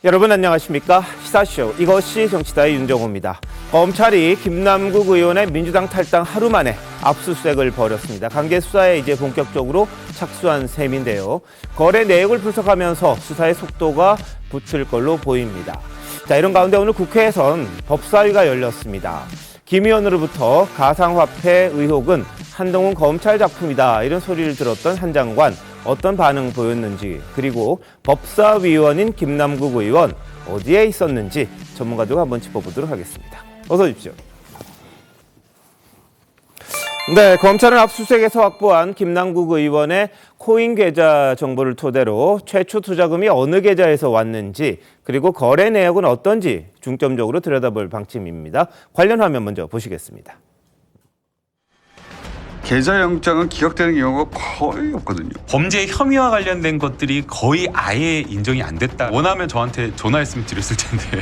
여러분 안녕하십니까? 시사쇼 이것이 정치다의 윤정호입니다. 검찰이 김남국 의원의 민주당 탈당 하루 만에 압수수색을 벌였습니다. 강제 수사에 이제 본격적으로 착수한 셈인데요. 거래 내역을 분석하면서 수사의 속도가 붙을 걸로 보입니다. 자, 이런 가운데 오늘 국회에선 법사위가 열렸습니다. 김 의원으로부터 가상화폐 의혹은 한동훈 검찰 작품이다 이런 소리를 들었던 한 장관 어떤 반응 보였는지, 그리고 법사위원인 김남국 의원 어디에 있었는지 전문가들과 한번 짚어보도록 하겠습니다. 어서 오십시오. 네, 검찰은 압수수색에서 확보한 김남국 의원의 코인 계좌 정보를 토대로 최초 투자금이 어느 계좌에서 왔는지, 그리고 거래 내역은 어떤지 중점적으로 들여다볼 방침입니다. 관련 화면 먼저 보시겠습니다. 계좌 영장은 기각되는 경우가 거의 없거든요. 범죄 혐의와 관련된 것들이 거의 아예 인정이 안 됐다. 원하면 저한테 전화했으면 드렸을 텐데.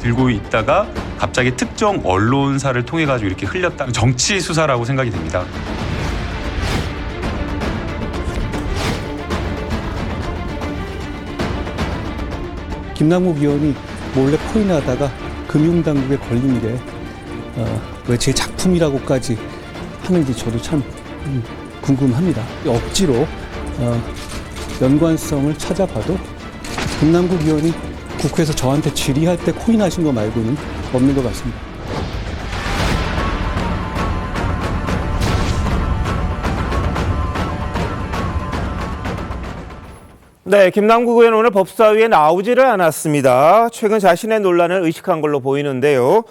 들고 있다가 갑자기 특정 언론사를 통해 가지고 이렇게 흘렸다. 정치 수사라고 생각이 됩니다. 김남국 의원이 몰래 코인하다가 금융당국에 걸린 게 왜 제 작품이라고까지 하는지 저도 참 궁금합니다. 억지로 연관성을 찾아봐도 김남국 의원이 국회에서 저한테 질의할 때 코인하신 거 말고는 없는 것 같습니다. 네, 김남국 의원 오늘 법사위에 나오지를 않았습니다. 최근 자신의 논란을 의식한 걸로 보이는데요.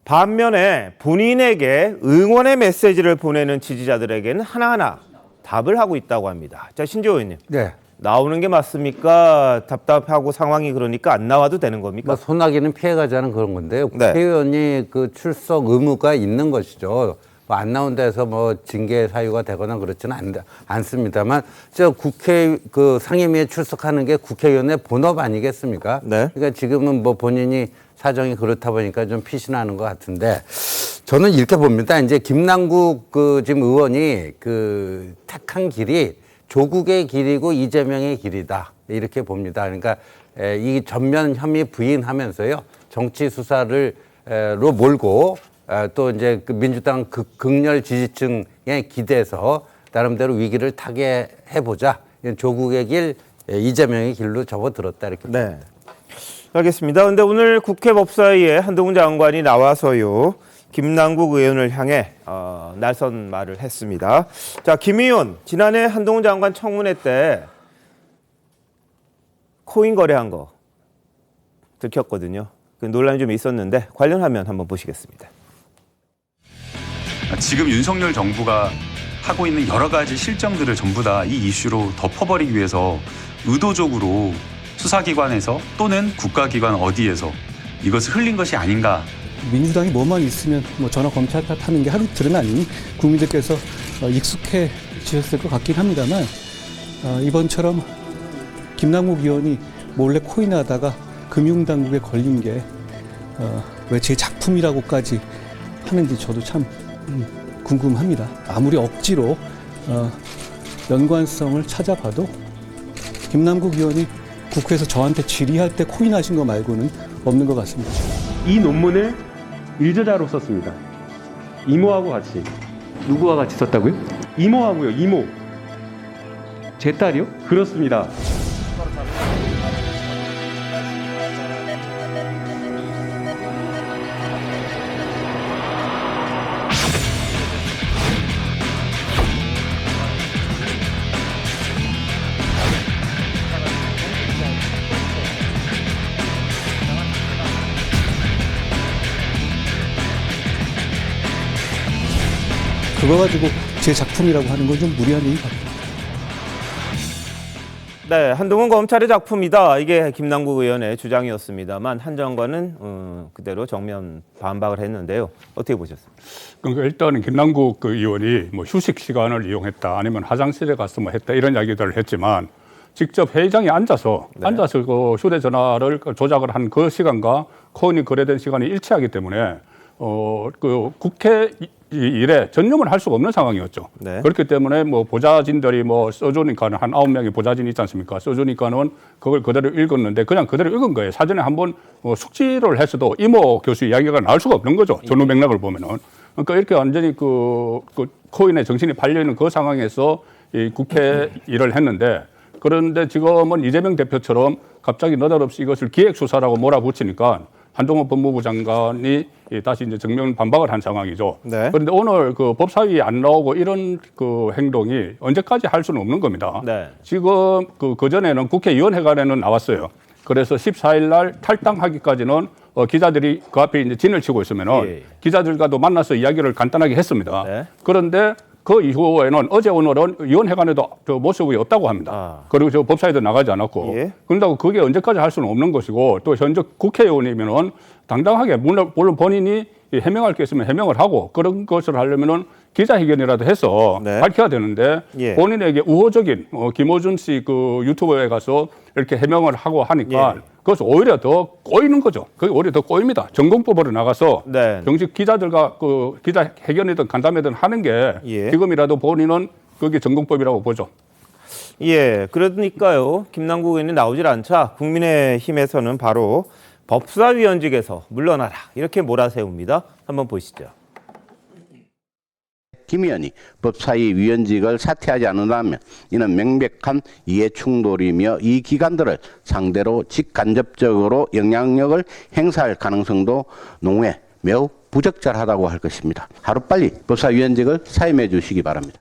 반면에 본인에게 응원의 메시지를 보내는 지지자들에게는 하나하나 답을 하고 있다고 합니다. 자, 신지호 의원님. 네. 나오는 게 맞습니까? 답답하고 상황이 그러니까 안 나와도 되는 겁니까? 소나기는 피해가자는 그런 건데요. 네. 국회의원이 그 출석 의무가 있는 것이죠. 안 나온다 해서 징계 사유가 되거나 그렇지는 않습니다만, 국회 상임위에 출석하는 게 국회의원의 본업 아니겠습니까? 네. 그러니까 지금은 본인이 사정이 그렇다 보니까 좀 피신하는 것 같은데, 저는 이렇게 봅니다. 이제 김남국 지금 의원이 택한 길이 조국의 길이고 이재명의 길이다. 이렇게 봅니다. 그러니까 이 전면 혐의 부인하면서요, 정치 수사로 몰고 또 이제 민주당 극렬 지지층에 기대서 나름대로 위기를 타개해보자. 조국의 길, 이재명의 길로 접어들었다 이렇게. 네. 알겠습니다. 그런데 오늘 국회 법사위에 한동훈 장관이 나와서요, 김남국 의원을 향해 날선 말을 했습니다. 자, 김 의원, 지난해 한동훈 장관 청문회 때 코인 거래한 거 들켰거든요. 그 논란이 좀 있었는데 관련 화면 한번 보시겠습니다. 지금 윤석열 정부가 하고 있는 여러 가지 실정들을 전부 다 이 이슈로 덮어버리기 위해서 의도적으로 수사기관에서 또는 국가기관 어디에서 이것을 흘린 것이 아닌가. 민주당이 뭐만 있으면 전화 검찰 탓하는 게 하루 이틀은 아니니 국민들께서 익숙해지셨을 것 같긴 합니다만, 이번처럼 김남국 의원이 몰래 코인하다가 금융당국에 걸린 게 왜 제 작품이라고까지 하는지 저도 참 궁금합니다. 아무리 억지로 연관성을 찾아봐도 김남국 의원이 국회에서 저한테 질의할 때 코인하신 거 말고는 없는 것 같습니다. 이 논문을 일저자로 썼습니다. 이모하고 같이. 누구와 같이 썼다고요? 이모하고요. 이모. 제 딸이요? 그렇습니다. 그거 가지고 제 작품이라고 하는 건 좀 무리한 얘기 같아요. 네, 한동훈 검찰의 작품이다. 이게 김남국 의원의 주장이었습니다만 한 장관은 그대로 정면 반박을 했는데요. 어떻게 보셨습니까? 그러니까 일단은 김남국 의원이 휴식 시간을 이용했다, 아니면 화장실에 가서 했다 이런 이야기들을 했지만, 직접 회의장에 앉아서 휴대전화를 조작을 한 그 시간과 코인이 거래된 시간이 일치하기 때문에 그 국회 일에 전념을 할 수가 없는 상황이었죠. 네. 그렇기 때문에 뭐 보좌진들이 뭐 써주니까는 한 9명의 보좌진이 있지 않습니까? 써주니까는 그걸 그대로 읽었는데 그냥 그대로 읽은 거예요. 사전에 한번 숙지를 했어도 이모 교수 이야기가 나올 수가 없는 거죠. 전후 맥락을 보면은. 그러니까 이렇게 완전히 그 코인의 정신이 팔려 있는 그 상황에서 이 국회 일을 했는데 그런데 지금은 이재명 대표처럼 갑자기 느닷없이 이것을 기획수사라고 몰아붙이니까 한동훈 법무부 장관이 다시 이제 정면 반박을 한 상황이죠. 네. 그런데 오늘 그 법사위 안 나오고 이런 그 행동이 언제까지 할 수는 없는 겁니다. 네. 지금 그전에는 국회의원회관에는 나왔어요. 그래서 14일 날 탈당하기까지는 기자들이 그 앞에 이제 진을 치고 있으면은 예. 기자들과도 만나서 이야기를 간단하게 했습니다. 네. 그런데 그 이후에는 어제 오늘은 의원회관에도 저 모습이 없다고 합니다. 아. 그리고 저 법사위도 나가지 않았고 예. 그런다고 그게 언제까지 할 수는 없는 것이고 또 현재 국회의원이면은 당당하게 물론 본인이 해명할 게 있으면 해명을 하고 그런 것을 하려면은 기자회견이라도 해서 네. 밝혀야 되는데 예. 본인에게 우호적인 김어준 씨 그 유튜브에 가서 이렇게 해명을 하고 하니까 예. 그것은 오히려 더 꼬이는 거죠. 그게 오히려 더 꼬입니다. 전공법으로 나가서 네. 정식 기자들과 그 기자회견이든 간담회든 하는 게 예. 지금이라도 본인은 그게 전공법이라고 보죠. 예, 그러니까요. 김남국 의원이 나오질 않자 국민의힘에서는 바로 법사위원직에서 물러나라 이렇게 몰아세웁니다. 한번 보시죠. 김 의원이 법사위 위원직을 사퇴하지 않는다면 이는 명백한 이해충돌이며 이 기관들을 상대로 직간접적으로 영향력을 행사할 가능성도 농후에 매우 부적절하다고 할 것입니다. 하루빨리 법사위원직을 사임해 주시기 바랍니다.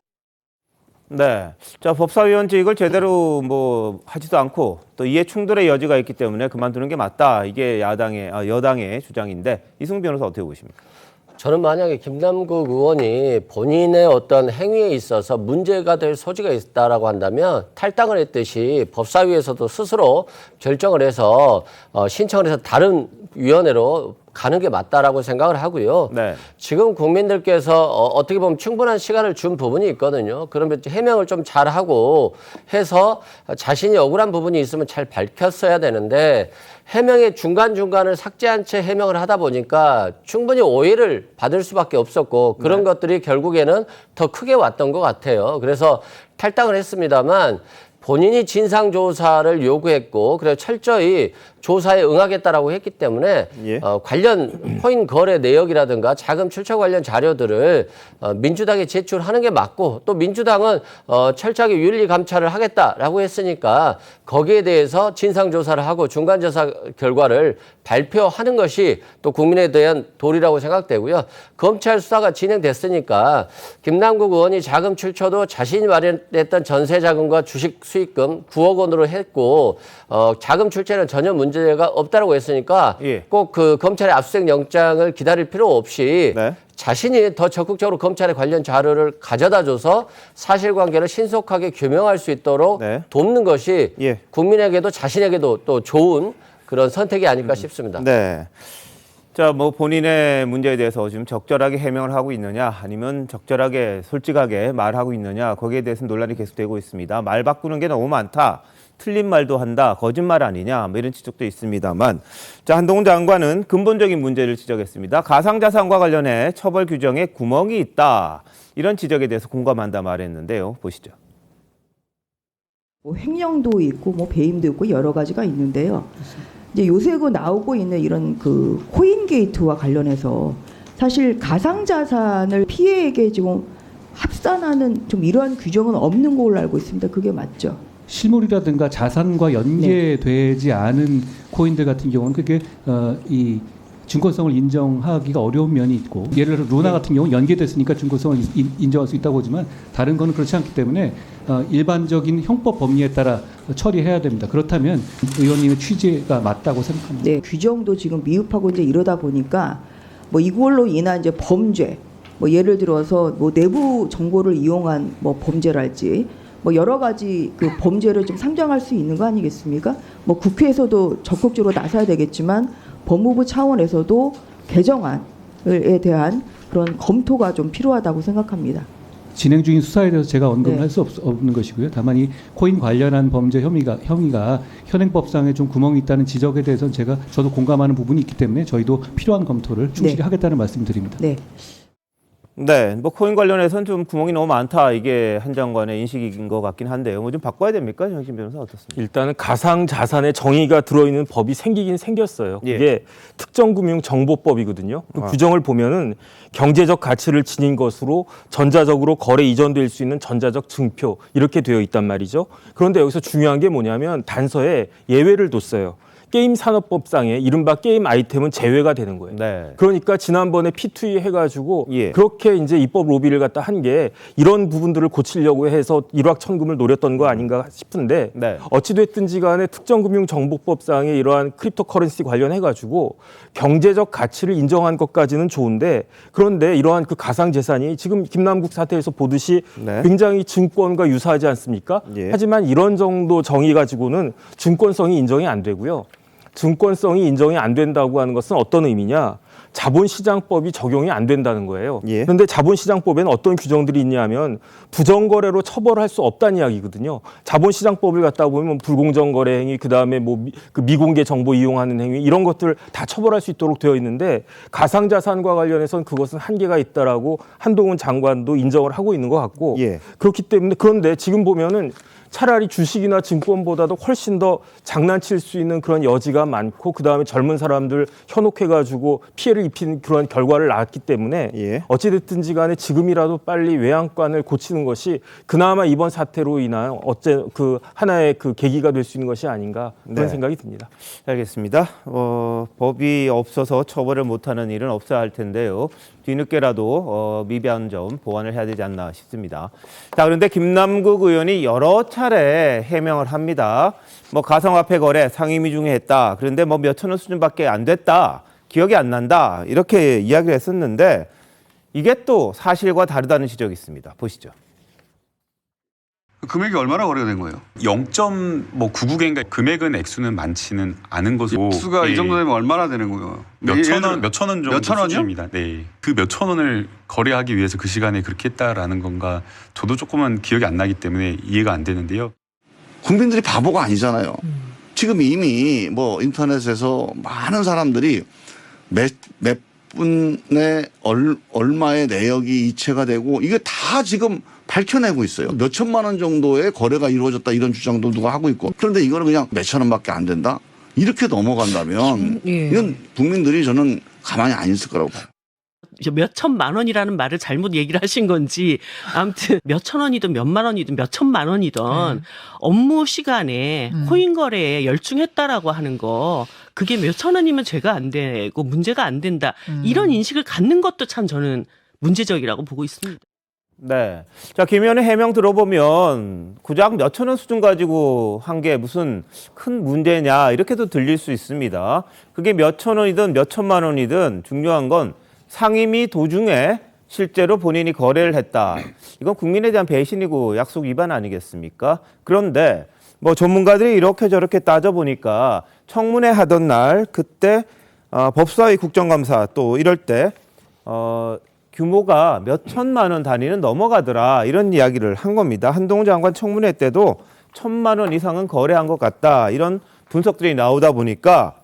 네. 자, 법사위원직을 제대로 뭐 하지도 않고 또 이해 충돌의 여지가 있기 때문에 그만두는 게 맞다. 이게 여당의 주장인데 이승 변호사 어떻게 보십니까? 저는 만약에 김남국 의원이 본인의 어떤 행위에 있어서 문제가 될 소지가 있다라고 한다면 탈당을 했듯이 법사위에서도 스스로 결정을 해서 신청을 해서 다른 위원회로 가는 게 맞다라고 생각을 하고요. 네. 지금 국민들께서 어떻게 보면 충분한 시간을 준 부분이 있거든요. 그러면 해명을 좀 잘하고 해서 자신이 억울한 부분이 있으면 잘 밝혔어야 되는데 해명의 중간중간을 삭제한 채 해명을 하다 보니까 충분히 오해를 받을 수밖에 없었고 그런 것들이 결국에는 더 크게 왔던 것 같아요. 그래서 탈당을 했습니다만 본인이 진상조사를 요구했고 그래서 철저히 조사에 응하겠다라고 했기 때문에 예. 관련 코인 거래 내역이라든가 자금 출처 관련 자료들을 민주당에 제출하는 게 맞고 또 민주당은 철저하게 윤리 감찰을 하겠다라고 했으니까 거기에 대해서 진상조사를 하고 중간조사 결과를 발표하는 것이 또 국민에 대한 도리라고 생각되고요. 검찰 수사가 진행됐으니까 김남국 의원이 자금 출처도 자신이 마련했던 전세 자금과 주식 수익금 9억 원으로 했고 자금 출처는 전혀 문제가 없다라고 했으니까 예. 꼭 그 검찰의 압수수색 영장을 기다릴 필요 없이 네. 자신이 더 적극적으로 검찰의 관련 자료를 가져다 줘서 사실관계를 신속하게 규명할 수 있도록 네. 돕는 것이 예. 국민에게도 자신에게도 또 좋은 그런 선택이 아닐까 싶습니다. 네. 자, 뭐 본인의 문제에 대해서 지금 적절하게 해명을 하고 있느냐 아니면 적절하게 솔직하게 말하고 있느냐 거기에 대해서는 논란이 계속되고 있습니다. 말 바꾸는 게 너무 많다. 틀린 말도 한다. 거짓말 아니냐. 뭐 이런 지적도 있습니다만. 자, 한동훈 장관은 근본적인 문제를 지적했습니다. 가상자산과 관련해 처벌 규정에 구멍이 있다. 이런 지적에 대해서 공감한다 말했는데요. 보시죠. 뭐 횡령도 있고 뭐 배임도 있고 여러 가지가 있는데요. 이제 요새 그 나오고 있는 이런 그 코인 게이트와 관련해서 사실 가상자산을 피해에게 지금 합산하는 좀 이러한 규정은 없는 걸로 알고 있습니다. 그게 맞죠? 실물이라든가 자산과 연계되지 않은 코인들 같은 경우는 그게 이 증권성을 인정하기가 어려운 면이 있고 예를 들어 루나 같은 경우는 연계됐으니까 증권성을 인정할 수 있다고 하지만 다른 거는 그렇지 않기 때문에 일반적인 형법 법리에 따라 처리해야 됩니다. 그렇다면 의원님의 취지가 맞다고 생각합니다. 네, 규정도 지금 미흡하고 이제 이러다 보니까 뭐 이걸로 인한 이제 범죄, 뭐 예를 들어서 뭐 내부 정보를 이용한 뭐 범죄랄지 뭐 여러 가지 그 범죄를 좀 상정할 수 있는 거 아니겠습니까? 뭐 국회에서도 적극적으로 나서야 되겠지만 법무부 차원에서도 개정안에 대한 그런 검토가 좀 필요하다고 생각합니다. 진행 중인 수사에 대해서 제가 언급을 할 수 없는 것이고요. 다만 이 코인 관련한 범죄 혐의가 현행법상에 좀 구멍이 있다는 지적에 대해서는 저도 공감하는 부분이 있기 때문에 저희도 필요한 검토를 충실히 하겠다는 말씀드립니다. 네. 네, 뭐 코인 관련해서는 좀 구멍이 너무 많다, 이게 한 장관의 인식인 것 같긴 한데요. 뭐 좀 바꿔야 됩니까, 정신 변호사 어떻습니까? 일단은 가상 자산의 정의가 들어있는 법이 생기긴 생겼어요. 그게 특정금융정보법이거든요. 그 규정을 보면은 경제적 가치를 지닌 것으로 전자적으로 거래 이전될 수 있는 전자적 증표 이렇게 되어 있단 말이죠. 그런데 여기서 중요한 게 뭐냐면 단서에 예외를 뒀어요. 게임 산업법상에 이른바 게임 아이템은 제외가 되는 거예요. 네. 그러니까 지난번에 P2E 해가지고 그렇게 이제 입법 로비를 갖다 한 게 이런 부분들을 고치려고 해서 일확천금을 노렸던 거 아닌가 싶은데 어찌됐든지 간에 특정금융정보법상에 이러한 크립토커런시 관련해가지고 경제적 가치를 인정한 것까지는 좋은데 그런데 이러한 그 가상재산이 지금 김남국 사태에서 보듯이 굉장히 증권과 유사하지 않습니까? 하지만 이런 정도 정의 가지고는 증권성이 인정이 안 되고요. 증권성이 인정이 안 된다고 하는 것은 어떤 의미냐? 자본시장법이 적용이 안 된다는 거예요. 그런데 자본시장법에는 어떤 규정들이 있냐면 부정거래로 처벌할 수 없다는 이야기거든요. 자본시장법을 갖다 보면 불공정거래 행위, 그다음에 뭐 그 미공개 정보 이용하는 행위 이런 것들 다 처벌할 수 있도록 되어 있는데 가상자산과 관련해서는 그것은 한계가 있다라고 한동훈 장관도 인정을 하고 있는 것 같고 그렇기 때문에 그런데 지금 보면은 차라리 주식이나 증권보다도 훨씬 더 장난칠 수 있는 그런 여지가 많고 그다음에 젊은 사람들 현혹해가지고 피해를 입힌 그런 결과를 낳았기 때문에 어찌됐든지 간에 지금이라도 빨리 외양간을 고치는 것이 그나마 이번 사태로 인한 그 하나의 그 계기가 될 수 있는 것이 아닌가 그런 생각이 듭니다. 알겠습니다. 법이 없어서 처벌을 못하는 일은 없어야 할 텐데요. 뒤늦게라도 미비한 점 보완을 해야 되지 않나 싶습니다. 자, 그런데 김남국 의원이 여러 차례 해명을 합니다. 뭐 가상화폐 거래 상임위 중에 했다. 그런데 뭐 몇천 원 수준밖에 안 됐다. 기억이 안 난다. 이렇게 이야기를 했었는데 이게 또 사실과 다르다는 지적이 있습니다. 보시죠. 금액이 얼마나 거래가 된 거예요? 0.99개인가 금액은 액수는 많지는 않은 것으로 액수가 이 정도 되면 얼마나 되는 거예요? 몇천 원 정도 몇천 원이요? 수준입니다. 네, 그 몇천 원을 거래하기 위해서 그 시간에 그렇게 했다라는 건가 저도 조금은 기억이 안 나기 때문에 이해가 안 되는데요. 국민들이 바보가 아니잖아요. 지금 이미 뭐 인터넷에서 많은 사람들이 몇 분의 얼마의 내역이 이체가 되고 이게 다 지금 밝혀내고 있어요. 몇 천만 원 정도의 거래가 이루어졌다 이런 주장도 누가 하고 있고 그런데 이거는 그냥 몇천 원밖에 안 된다 이렇게 넘어간다면 이건 국민들이 저는 가만히 안 있을 거라고 봐요. 몇 천만 원이라는 말을 잘못 얘기를 하신 건지 아무튼 몇 천 원이든 몇만 원이든 몇 천만 원이든 업무 시간에 코인 거래에 열중했다라고 하는 거 그게 몇 천 원이면 죄가 안 되고 문제가 안 된다. 이런 인식을 갖는 것도 참 저는 문제적이라고 보고 있습니다. 네. 자, 김 의원의 해명 들어보면 고작 몇천 원 수준 가지고 한 게 무슨 큰 문제냐 이렇게도 들릴 수 있습니다. 그게 몇천 원이든 몇천만 원이든 중요한 건 상임위 도중에 실제로 본인이 거래를 했다. 이건 국민에 대한 배신이고 약속 위반 아니겠습니까? 그런데 뭐 전문가들이 이렇게 저렇게 따져보니까 청문회 하던 날 그때 법사위 국정감사 또 이럴 때 규모가 몇 천만 원 단위는 넘어가더라 이런 이야기를 한 겁니다. 한동훈 장관 청문회 때도 1,000만 원 이상은 거래한 것 같다 이런 분석들이 나오다 보니까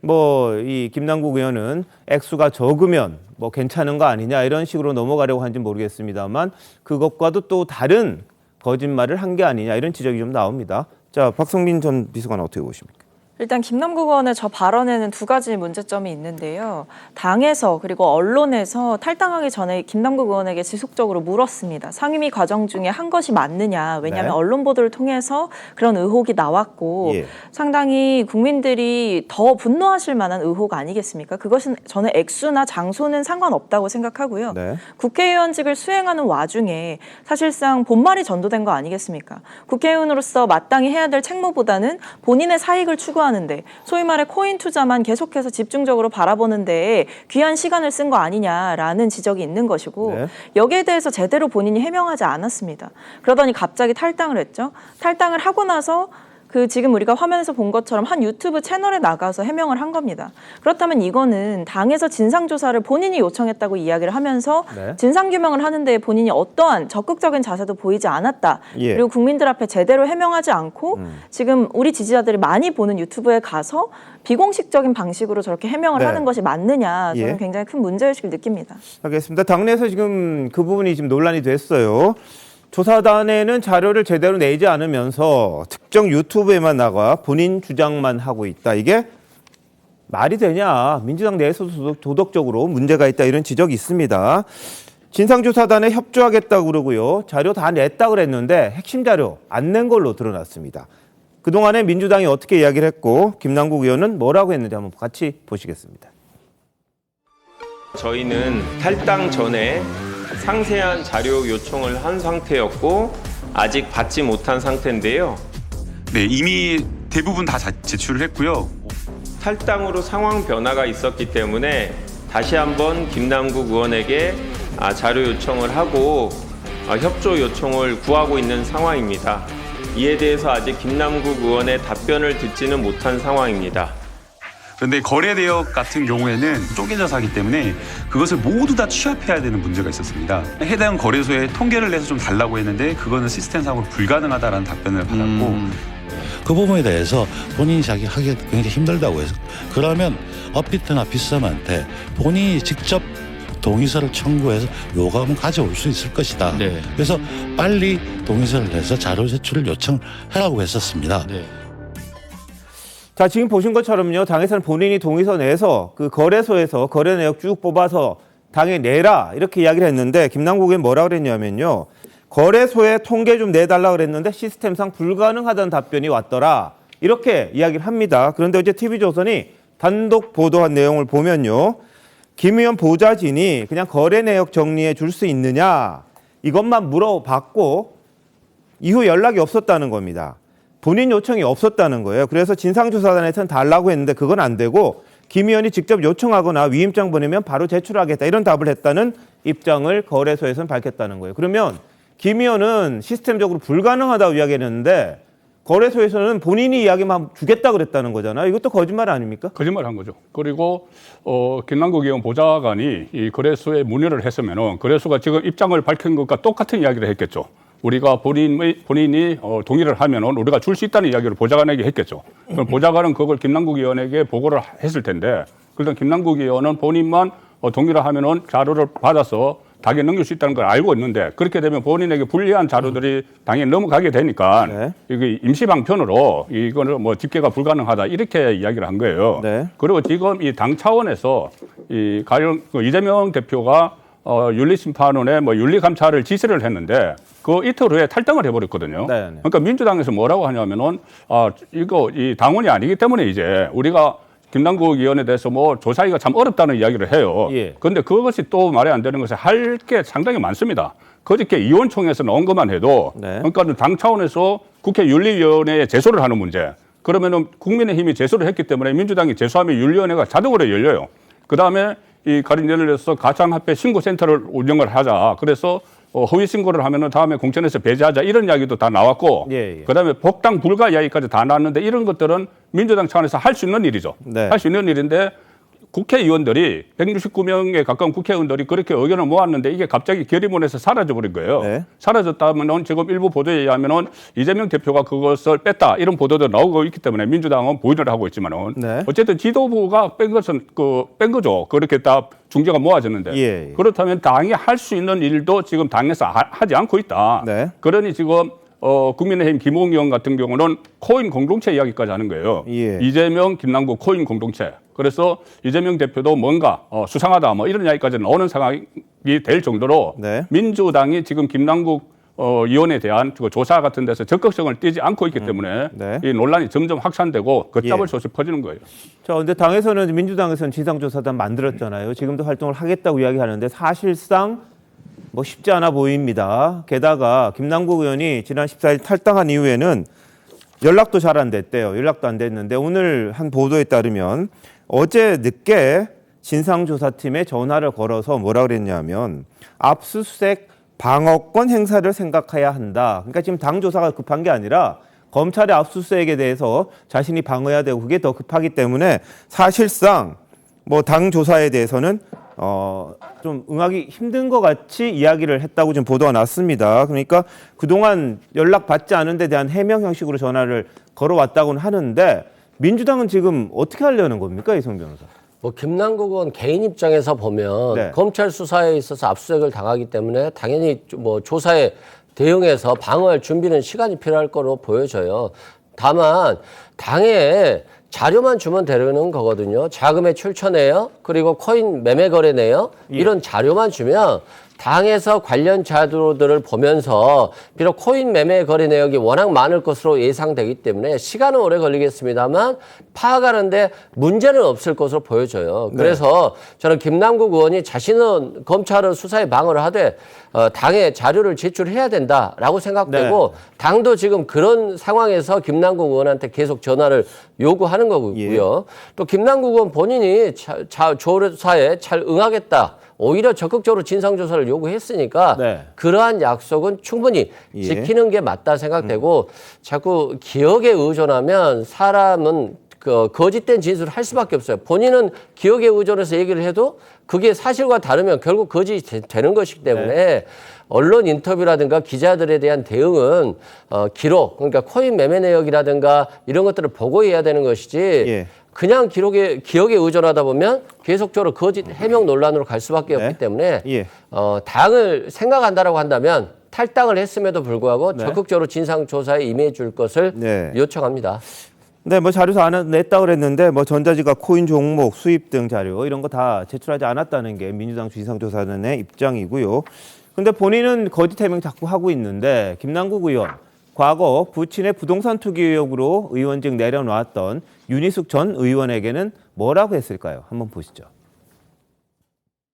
뭐 이 김남국 의원은 액수가 적으면 뭐 괜찮은 거 아니냐 이런 식으로 넘어가려고 하는지 모르겠습니다만 그것과도 또 다른 거짓말을 한 게 아니냐 이런 지적이 좀 나옵니다. 자, 박성민 전 비서관 어떻게 보십니까? 일단 김남국 의원의 저 발언에는 두 가지 문제점이 있는데요. 당에서 그리고 언론에서 탈당하기 전에 김남국 의원에게 지속적으로 물었습니다. 상임위 과정 중에 한 것이 맞느냐. 왜냐하면 언론 보도를 통해서 그런 의혹이 나왔고 상당히 국민들이 더 분노하실 만한 의혹 아니겠습니까? 그것은 저는 액수나 장소는 상관없다고 생각하고요. 국회의원직을 수행하는 와중에 사실상 본말이 전도된 거 아니겠습니까? 국회의원으로서 마땅히 해야 될 책무보다는 본인의 사익을 추구하는 데 소위 말해 코인 투자만 계속해서 집중적으로 바라보는 데에 귀한 시간을 쓴 거 아니냐라는 지적이 있는 것이고 여기에 대해서 제대로 본인이 해명하지 않았습니다. 그러더니 갑자기 탈당을 했죠. 탈당을 하고 나서 그 지금 우리가 화면에서 본 것처럼 한 유튜브 채널에 나가서 해명을 한 겁니다. 그렇다면 이거는 당에서 진상조사를 본인이 요청했다고 이야기를 하면서 네. 진상규명을 하는데 본인이 어떠한 적극적인 자세도 보이지 않았다. 예. 그리고 국민들 앞에 제대로 해명하지 않고 지금 우리 지지자들이 많이 보는 유튜브에 가서 비공식적인 방식으로 저렇게 해명을 네. 하는 것이 맞느냐, 저는 예. 굉장히 큰 문제의식을 느낍니다. 알겠습니다. 당내에서 지금 그 부분이 지금 논란이 됐어요. 조사단에는 자료를 제대로 내지 않으면서 특정 유튜브에만 나가 본인 주장만 하고 있다. 이게 말이 되냐? 민주당 내에서도 도덕적으로 문제가 있다. 이런 지적이 있습니다. 진상조사단에 협조하겠다고 그러고요. 자료 다 냈다 그랬는데 핵심 자료 안 낸 걸로 드러났습니다. 그동안에 민주당이 어떻게 이야기를 했고 김남국 의원은 뭐라고 했는지 한번 같이 보시겠습니다. 저희는 탈당 전에 상세한 자료 요청을 한 상태였고 아직 받지 못한 상태인데요. 네, 이미 대부분 다 제출을 했고요. 탈당으로 상황 변화가 있었기 때문에 다시 한번 김남국 의원에게 자료 요청을 하고 협조 요청을 구하고 있는 상황입니다. 이에 대해서 아직 김남국 의원의 답변을 듣지는 못한 상황입니다. 그런데 거래 내역 같은 경우에는 쪼개져서 하기 때문에 그것을 모두 다 취합해야 되는 문제가 있었습니다. 해당 거래소에 통계를 내서 좀 달라고 했는데 그거는 시스템상으로 불가능하다라는 답변을 받았고 그 부분에 대해서 본인이 자기 하기 굉장히 힘들다고 해서 그러면 업비트나 비썸한테 본인이 직접 동의서를 청구해서 요구하면 가져올 수 있을 것이다. 네. 그래서 빨리 동의서를 내서 자료 제출을 요청하라고 했었습니다. 네. 자, 지금 보신 것처럼요. 당에서는 본인이 동의서 내서 그 거래소에서 거래 내역 쭉 뽑아서 당에 내라 이렇게 이야기를 했는데 김남국 의원 뭐라고 그랬냐면요. 거래소에 통계 좀 내달라 그랬는데 시스템상 불가능하다는 답변이 왔더라. 이렇게 이야기를 합니다. 그런데 어제 TV조선이 단독 보도한 내용을 보면요. 김 의원 보좌진이 그냥 거래 내역 정리해 줄 수 있느냐 이것만 물어봤고 이후 연락이 없었다는 겁니다. 본인 요청이 없었다는 거예요. 그래서 진상조사단에서는 달라고 했는데 그건 안 되고 김 의원이 직접 요청하거나 위임장 보내면 바로 제출하겠다 이런 답을 했다는 입장을 거래소에서는 밝혔다는 거예요. 그러면 김 의원은 시스템적으로 불가능하다고 이야기했는데 거래소에서는 본인이 이야기만 주겠다 그랬다는 거잖아요. 이것도 거짓말 아닙니까? 거짓말한 거죠. 그리고 김남국 의원 보좌관이 이 거래소에 문의를 했으면은 거래소가 지금 입장을 밝힌 것과 똑같은 이야기를 했겠죠. 우리가 본인이 동의를 하면은 우리가 줄 수 있다는 이야기를 보좌관에게 했겠죠. 그럼 보좌관은 그걸 김남국 의원에게 보고를 했을 텐데, 그러다 김남국 의원은 본인만 동의를 하면은 자료를 받아서 당에 넘길 수 있다는 걸 알고 있는데 그렇게 되면 본인에게 불리한 자료들이 당에 넘어가게 되니까 네. 이게 임시방편으로 이거는 뭐 집계가 불가능하다 이렇게 이야기를 한 거예요. 네. 그리고 지금 이 당 차원에서 이 가령 이재명 대표가 윤리심판원에 뭐 윤리감찰을 지시를 했는데 그 이틀 후에 탈당을 해버렸거든요. 네, 네. 그러니까 민주당에서 뭐라고 하냐면은 이거 이 당원이 아니기 때문에 이제 우리가 김남국 의원에 대해서 뭐 조사하기가 참 어렵다는 이야기를 해요. 예. 그런데 그것이 또 말이 안 되는 것이 할 게 상당히 많습니다. 그저께 의원총회에서 나온 것만 해도 네. 그러니까 당 차원에서 국회 윤리위원회에 제소를 하는 문제. 그러면은 국민의힘이 제소를 했기 때문에 민주당이 제소하면 윤리위원회가 자동으로 열려요. 그 다음에 이 가령 예를 들어서 가상화폐 신고센터를 운영을 하자. 그래서 허위 신고를 하면은 다음에 공천에서 배제하자 이런 이야기도 다 나왔고, 예, 예. 그다음에 복당 불가 이야기까지 다 나왔는데 이런 것들은 민주당 차원에서 할 수 있는 일이죠. 네. 할 수 있는 일인데 국회의원들이 169명에 가까운 국회의원들이 그렇게 의견을 모았는데 이게 갑자기 결의문에서 사라져버린 거예요. 네. 사라졌다면은 지금 일부 보도에 의하면은 이재명 대표가 그것을 뺐다 이런 보도도 나오고 있기 때문에 민주당은 보류를 하고 있지만은 네. 어쨌든 지도부가 뺀 것은 뺀 거죠. 그렇게 다 중재가 모아졌는데 예. 그렇다면 당이 할 수 있는 일도 지금 당에서 하지 않고 있다. 네. 그러니 지금 국민의힘 김웅 의원 같은 경우는 코인 공동체 이야기까지 하는 거예요. 예. 이재명, 김남국 코인 공동체. 그래서 이재명 대표도 뭔가 수상하다 뭐 이런 이야기까지 나오는 상황이 될 정도로 네. 민주당이 지금 김남국 의원에 대한 조사 같은 데서 적극성을 띄지 않고 있기 때문에 네. 이 논란이 점점 확산되고 걷잡을 예. 수 없이 퍼지는 거예요. 자, 근데 당에서는 민주당에서는 진상조사단 만들었잖아요. 지금도 활동을 하겠다고 이야기하는데 사실상 뭐 쉽지 않아 보입니다. 게다가 김남국 의원이 지난 14일 탈당한 이후에는 연락도 잘 안 됐대요. 연락도 안 됐는데 오늘 한 보도에 따르면 어제 늦게 진상조사팀에 전화를 걸어서 뭐라 그랬냐면 압수수색 방어권 행사를 생각해야 한다. 그러니까 지금 당 조사가 급한 게 아니라 검찰의 압수수색에 대해서 자신이 방어해야 되고 그게 더 급하기 때문에 사실상 뭐 당 조사에 대해서는 좀 응하기 힘든 것 같이 이야기를 했다고 지금 보도가 났습니다. 그러니까 그동안 연락받지 않은 데 대한 해명 형식으로 전화를 걸어왔다고는 하는데 민주당은 지금 어떻게 하려는 겁니까, 이성 변호사? 뭐 김남국 의원 개인 입장에서 보면 네. 검찰 수사에 있어서 압수수색을 당하기 때문에 당연히 뭐 조사에 대응해서 방어할 준비는 시간이 필요할 거로 보여져요. 다만 당에 자료만 주면 되는 거거든요. 자금의 출처 내역, 그리고 코인 매매 거래 내역, 이런 자료만 주면 당에서 관련 자료들을 보면서 비록 코인 매매 거래 내역이 워낙 많을 것으로 예상되기 때문에 시간은 오래 걸리겠습니다만 파악하는데 문제는 없을 것으로 보여져요. 그래서 저는 김남국 의원이 자신은 검찰은 수사에 방어를 하되 당에 자료를 제출해야 된다라고 생각되고 당도 지금 그런 상황에서 김남국 의원한테 계속 전화를 요구하는 거고요. 또 김남국 의원 본인이 조사에 잘 응하겠다. 오히려 적극적으로 진상조사를 요구했으니까 그러한 약속은 충분히 지키는 게 맞다 생각되고 자꾸 기억에 의존하면 사람은 거짓된 진술을 할 수밖에 없어요. 본인은 기억에 의존해서 얘기를 해도 그게 사실과 다르면 결국 거짓이 되는 것이기 때문에 언론 인터뷰라든가 기자들에 대한 대응은 기록, 그러니까 코인 매매 내역이라든가 이런 것들을 보고해야 되는 것이지 그냥 기억에 의존하다 보면 계속적으로 거짓 해명 논란으로 갈 수밖에 없기 때문에 당을 생각한다라고 한다면 탈당을 했음에도 불구하고 적극적으로 진상조사에 임해 줄 것을 요청합니다. 네, 뭐 자료서 안 냈다고 그랬는데 뭐 전자지갑, 코인 종목, 수입 등 자료 이런 거 다 제출하지 않았다는 게 민주당 진상조사단의 입장이고요. 근데 본인은 거짓 해명 자꾸 하고 있는데 김남국 의원 과거 부친의 부동산 투기 의혹으로 의원직 내려놓았던 윤희숙 전 의원에게는 뭐라고 했을까요? 한번 보시죠.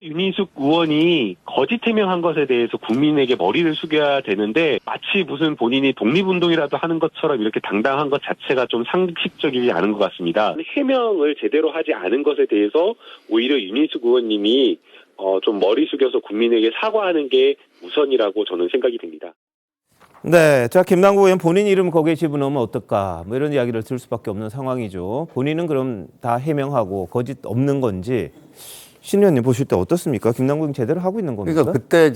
윤희숙 의원이 거짓 해명한 것에 대해서 국민에게 머리를 숙여야 되는데 마치 무슨 본인이 독립운동이라도 하는 것처럼 이렇게 당당한 것 자체가 좀 상식적이지 않은 것 같습니다. 해명을 제대로 하지 않은 것에 대해서 오히려 윤희숙 의원님이 좀 머리 숙여서 국민에게 사과하는 게 우선이라고 저는 생각이 됩니다. 네, 자 김남국 의원 본인 이름 거기에 집어넣으면 어떨까? 뭐 이런 이야기를 들을 수밖에 없는 상황이죠. 본인은 그럼 다 해명하고 거짓 없는 건지 신 의원님 보실 때 어떻습니까? 김남국 의원 제대로 하고 있는 겁니까? 그러니까 그때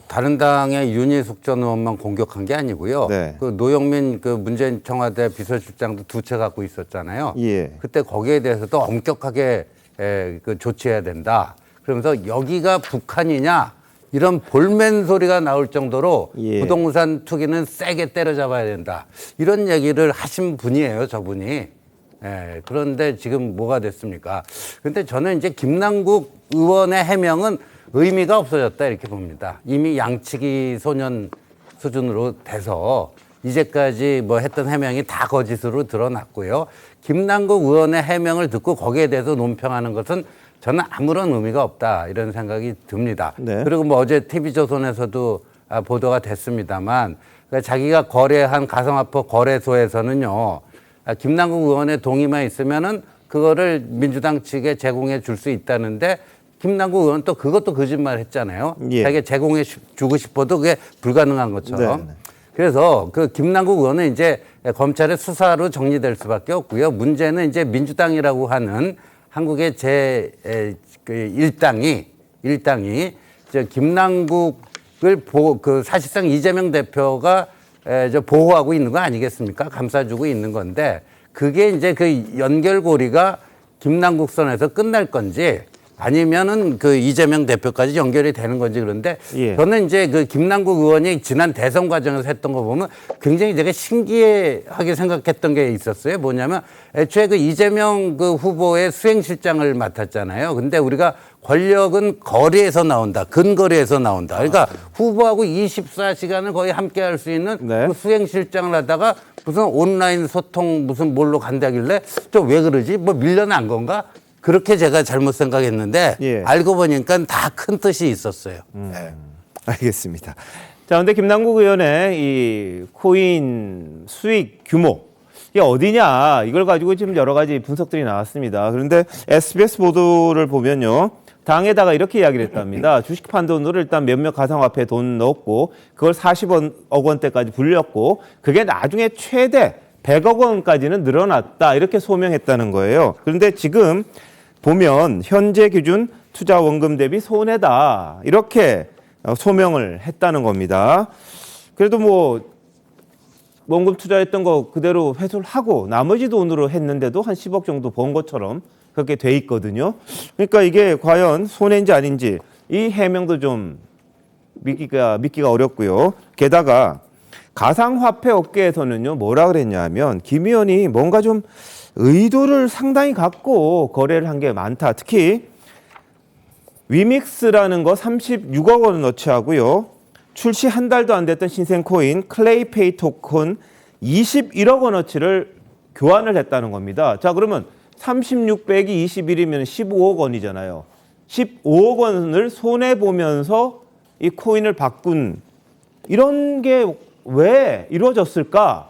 다른 당의 윤희숙 전 의원만 공격한 게 아니고요. 그 노영민 문재인 청와대 비서실장도 두 채 갖고 있었잖아요. 그때 거기에 대해서도 엄격하게 조치해야 된다. 그러면서 여기가 북한이냐? 이런 볼멘 소리가 나올 정도로 부동산 투기는 세게 때려잡아야 된다. 이런 얘기를 하신 분이에요, 저분이. 그런데 지금 뭐가 됐습니까? 근데 저는 이제 김남국 의원의 해명은 의미가 없어졌다 이렇게 봅니다. 이미 양치기 소년 수준으로 돼서 이제까지 뭐 했던 해명이 다 거짓으로 드러났고요. 김남국 의원의 해명을 듣고 거기에 대해서 논평하는 것은 저는 아무런 의미가 없다 이런 생각이 듭니다. 그리고 뭐 어제 TV조선에서도 보도가 됐습니다만 자기가 거래한 가상화폐 거래소에서는요. 김남국 의원의 동의만 있으면은 그거를 민주당 측에 제공해 줄 수 있다는데 김남국 의원 또 그것도 거짓말 했잖아요. 자기가 제공해 주고 싶어도 그게 불가능한 것처럼. 그래서 그 김남국 의원은 이제 검찰의 수사로 정리될 수밖에 없고요. 문제는 이제 민주당이라고 하는 한국의 일당이 김남국을 사실상 이재명 대표가 보호하고 있는 거 아니겠습니까? 감싸주고 있는 건데 그게 이제 그 연결고리가 김남국 선에서 끝날 건지 아니면은 이재명 대표까지 연결이 되는 건지 그런데 저는 이제 김남국 의원이 지난 대선 과정에서 했던 거 보면 굉장히 제가 신기하게 생각했던 게 있었어요. 뭐냐면 애초에 이재명 후보의 수행실장을 맡았잖아요. 근데 우리가 권력은 거리에서 나온다. 근거리에서 나온다. 그러니까 후보하고 24시간을 거의 함께 할 수 있는 그 수행실장을 하다가 무슨 온라인 소통 무슨 뭘로 간다길래 저 왜 그러지? 뭐 밀려난 건가? 그렇게 제가 잘못 생각했는데 알고 보니까 다 큰 뜻이 있었어요. 알겠습니다. 자, 근데 김남국 의원의 이 코인 수익 규모 이게 어디냐 이걸 가지고 지금 여러 가지 분석들이 나왔습니다. 그런데 SBS 보도를 보면요. 당에다가 이렇게 이야기를 했답니다. 주식 판 돈으로 일단 몇몇 가상화폐에 돈 넣었고 그걸 40억 원대까지 불렸고 그게 나중에 최대 100억 원까지는 늘어났다 이렇게 소명했다는 거예요. 그런데 지금 보면 현재 기준 투자 원금 대비 손해다 이렇게 소명을 했다는 겁니다. 그래도 뭐 원금 투자했던 거 그대로 회수를 하고 나머지 돈으로 했는데도 한 10억 정도 번 것처럼 그렇게 돼 있거든요. 그러니까 이게 과연 손해인지 아닌지 이 해명도 좀 믿기가 어렵고요. 게다가 가상화폐 업계에서는요 뭐라 그랬냐면 김 의원이 뭔가 좀 의도를 상당히 갖고 거래를 한 게 많다. 특히 위믹스라는 거 36억 원 어치 하고요. 출시 한 달도 안 됐던 신생 코인 클레이페이 토큰 21억 원어치를 교환을 했다는 겁니다. 자, 그러면 36 빼기 21이면 15억 원이잖아요. 15억 원을 손해보면서 이 코인을 바꾼 이런 게 왜 이루어졌을까?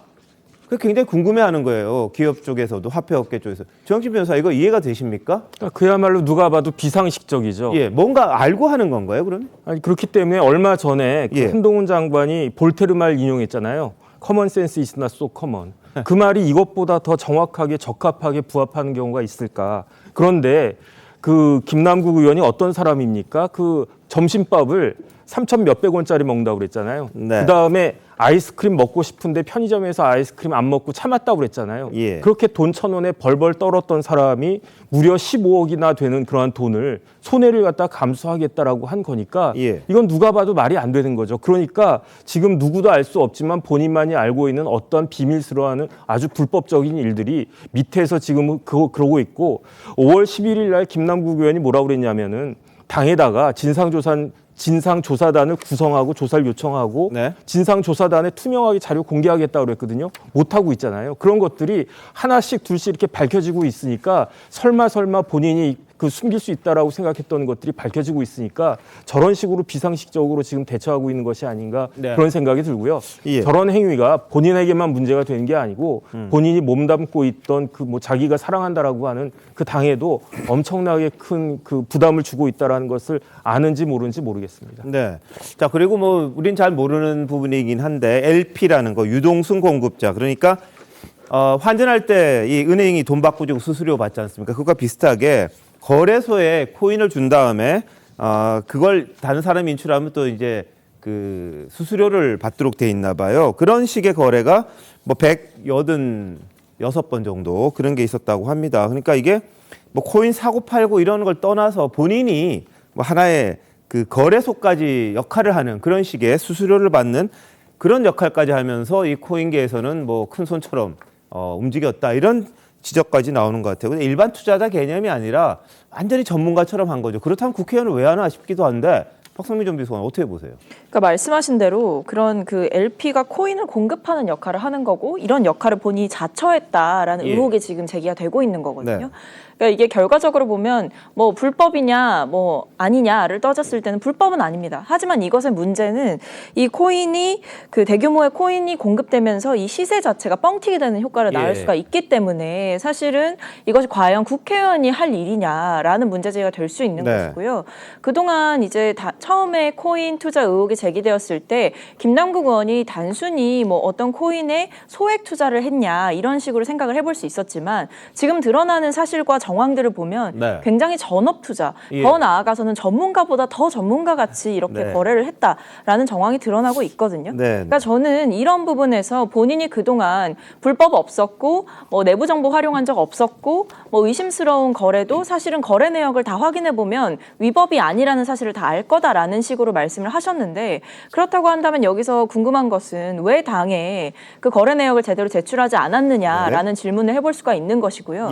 그게 굉장히 궁금해하는 거예요. 기업 쪽에서도 화폐업계 쪽에서. 정영진 변호사 이거 이해가 되십니까? 그야말로 누가 봐도 비상식적이죠. 예, 뭔가 알고 하는 건가요, 그럼? 아니 그렇기 때문에 얼마 전에 그 한동훈 장관이 볼테르 말 인용했잖아요. Common sense is not so common. 그 말이 이것보다 더 정확하게 적합하게 부합하는 경우가 있을까? 그런데 그 김남국 의원이 어떤 사람입니까? 그 점심밥을 3천 몇백 원짜리 먹는다고 그랬잖아요. 네. 그다음에 아이스크림 먹고 싶은데 편의점에서 아이스크림 안 먹고 참았다고 그랬잖아요. 예. 그렇게 돈 1,000원에 벌벌 떨었던 사람이 무려 15억이나 되는 그러한 돈을 손해를 갖다 감수하겠다라고 한 거니까 이건 누가 봐도 말이 안 되는 거죠. 그러니까 지금 누구도 알 수 없지만 본인만이 알고 있는 어떤 비밀스러워하는 아주 불법적인 일들이 밑에서 지금 그러고 있고 5월 11일 날 김남국 의원이 뭐라고 그랬냐면은 당에다가 진상조사단을 구성하고 조사를 요청하고 진상조사단에 투명하게 자료 공개하겠다고 그랬거든요. 못하고 있잖아요. 그런 것들이 하나씩 둘씩 이렇게 밝혀지고 있으니까 설마 본인이 그 숨길 수 있다라고 생각했던 것들이 밝혀지고 있으니까 저런 식으로 비상식적으로 지금 대처하고 있는 것이 아닌가 그런 생각이 들고요. 저런 행위가 본인에게만 문제가 되는 게 아니고 본인이 몸담고 있던 그 뭐 자기가 사랑한다라고 하는 그 당에도 엄청나게 큰 그 부담을 주고 있다라는 것을 아는지 모르는지 모르겠습니다. 네. 자, 그리고 뭐 우린 잘 모르는 부분이긴 한데 LP라는 거 유동성 공급자 그러니까 환전할 때 이 은행이 돈 받고 주고 수수료 받지 않습니까? 그것과 비슷하게 거래소에 코인을 준 다음에 그걸 다른 사람이 인출하면 또 이제 그 수수료를 받도록 돼 있나 봐요. 그런 식의 거래가 뭐 186번 정도 그런 게 있었다고 합니다. 그러니까 이게 뭐 코인 사고 팔고 이런 걸 떠나서 본인이 뭐 하나의 그 거래소까지 역할을 하는 그런 식의 수수료를 받는 그런 역할까지 하면서 이 코인계에서는 뭐 큰 손처럼 움직였다 이런 지적까지 나오는 것 같아요. 근데 일반 투자자 개념이 아니라 완전히 전문가처럼 한 거죠. 그렇다면 국회의원을 왜 하나 싶기도 한데 박성민 전 비서관 어떻게 보세요? 그러니까 말씀하신 대로 그런 그 LP가 코인을 공급하는 역할을 하는 거고 이런 역할을 본인이 자처했다라는 의혹이 지금 제기가 되고 있는 거거든요. 그러니까 이게 결과적으로 보면 뭐 불법이냐 뭐 아니냐를 따졌을 때는 불법은 아닙니다. 하지만 이것의 문제는 이 코인이 그 대규모의 코인이 공급되면서 이 시세 자체가 뻥튀기 되는 효과를 낳을 수가 있기 때문에 사실은 이것이 과연 국회의원이 할 일이냐라는 문제제기가 될 수 있는 것이고요. 그동안 이제 처음에 코인 투자 의혹이 제기되었을 때 김남국 의원이 단순히 뭐 어떤 코인에 소액 투자를 했냐 이런 식으로 생각을 해볼 수 있었지만 지금 드러나는 사실과 정황들을 보면 굉장히 전업 투자, 더 나아가서는 전문가보다 더 전문가 같이 이렇게 거래를 했다라는 정황이 드러나고 있거든요. 그러니까 저는 이런 부분에서 본인이 그동안 불법 없었고 뭐 내부 정보 활용한 적 없었고 뭐 의심스러운 거래도 사실은 거래 내역을 다 확인해 보면 위법이 아니라는 사실을 다 알 거다라는 식으로 말씀을 하셨는데 그렇다고 한다면 여기서 궁금한 것은 왜 당에 그 거래 내역을 제대로 제출하지 않았느냐라는 질문을 해볼 수가 있는 것이고요.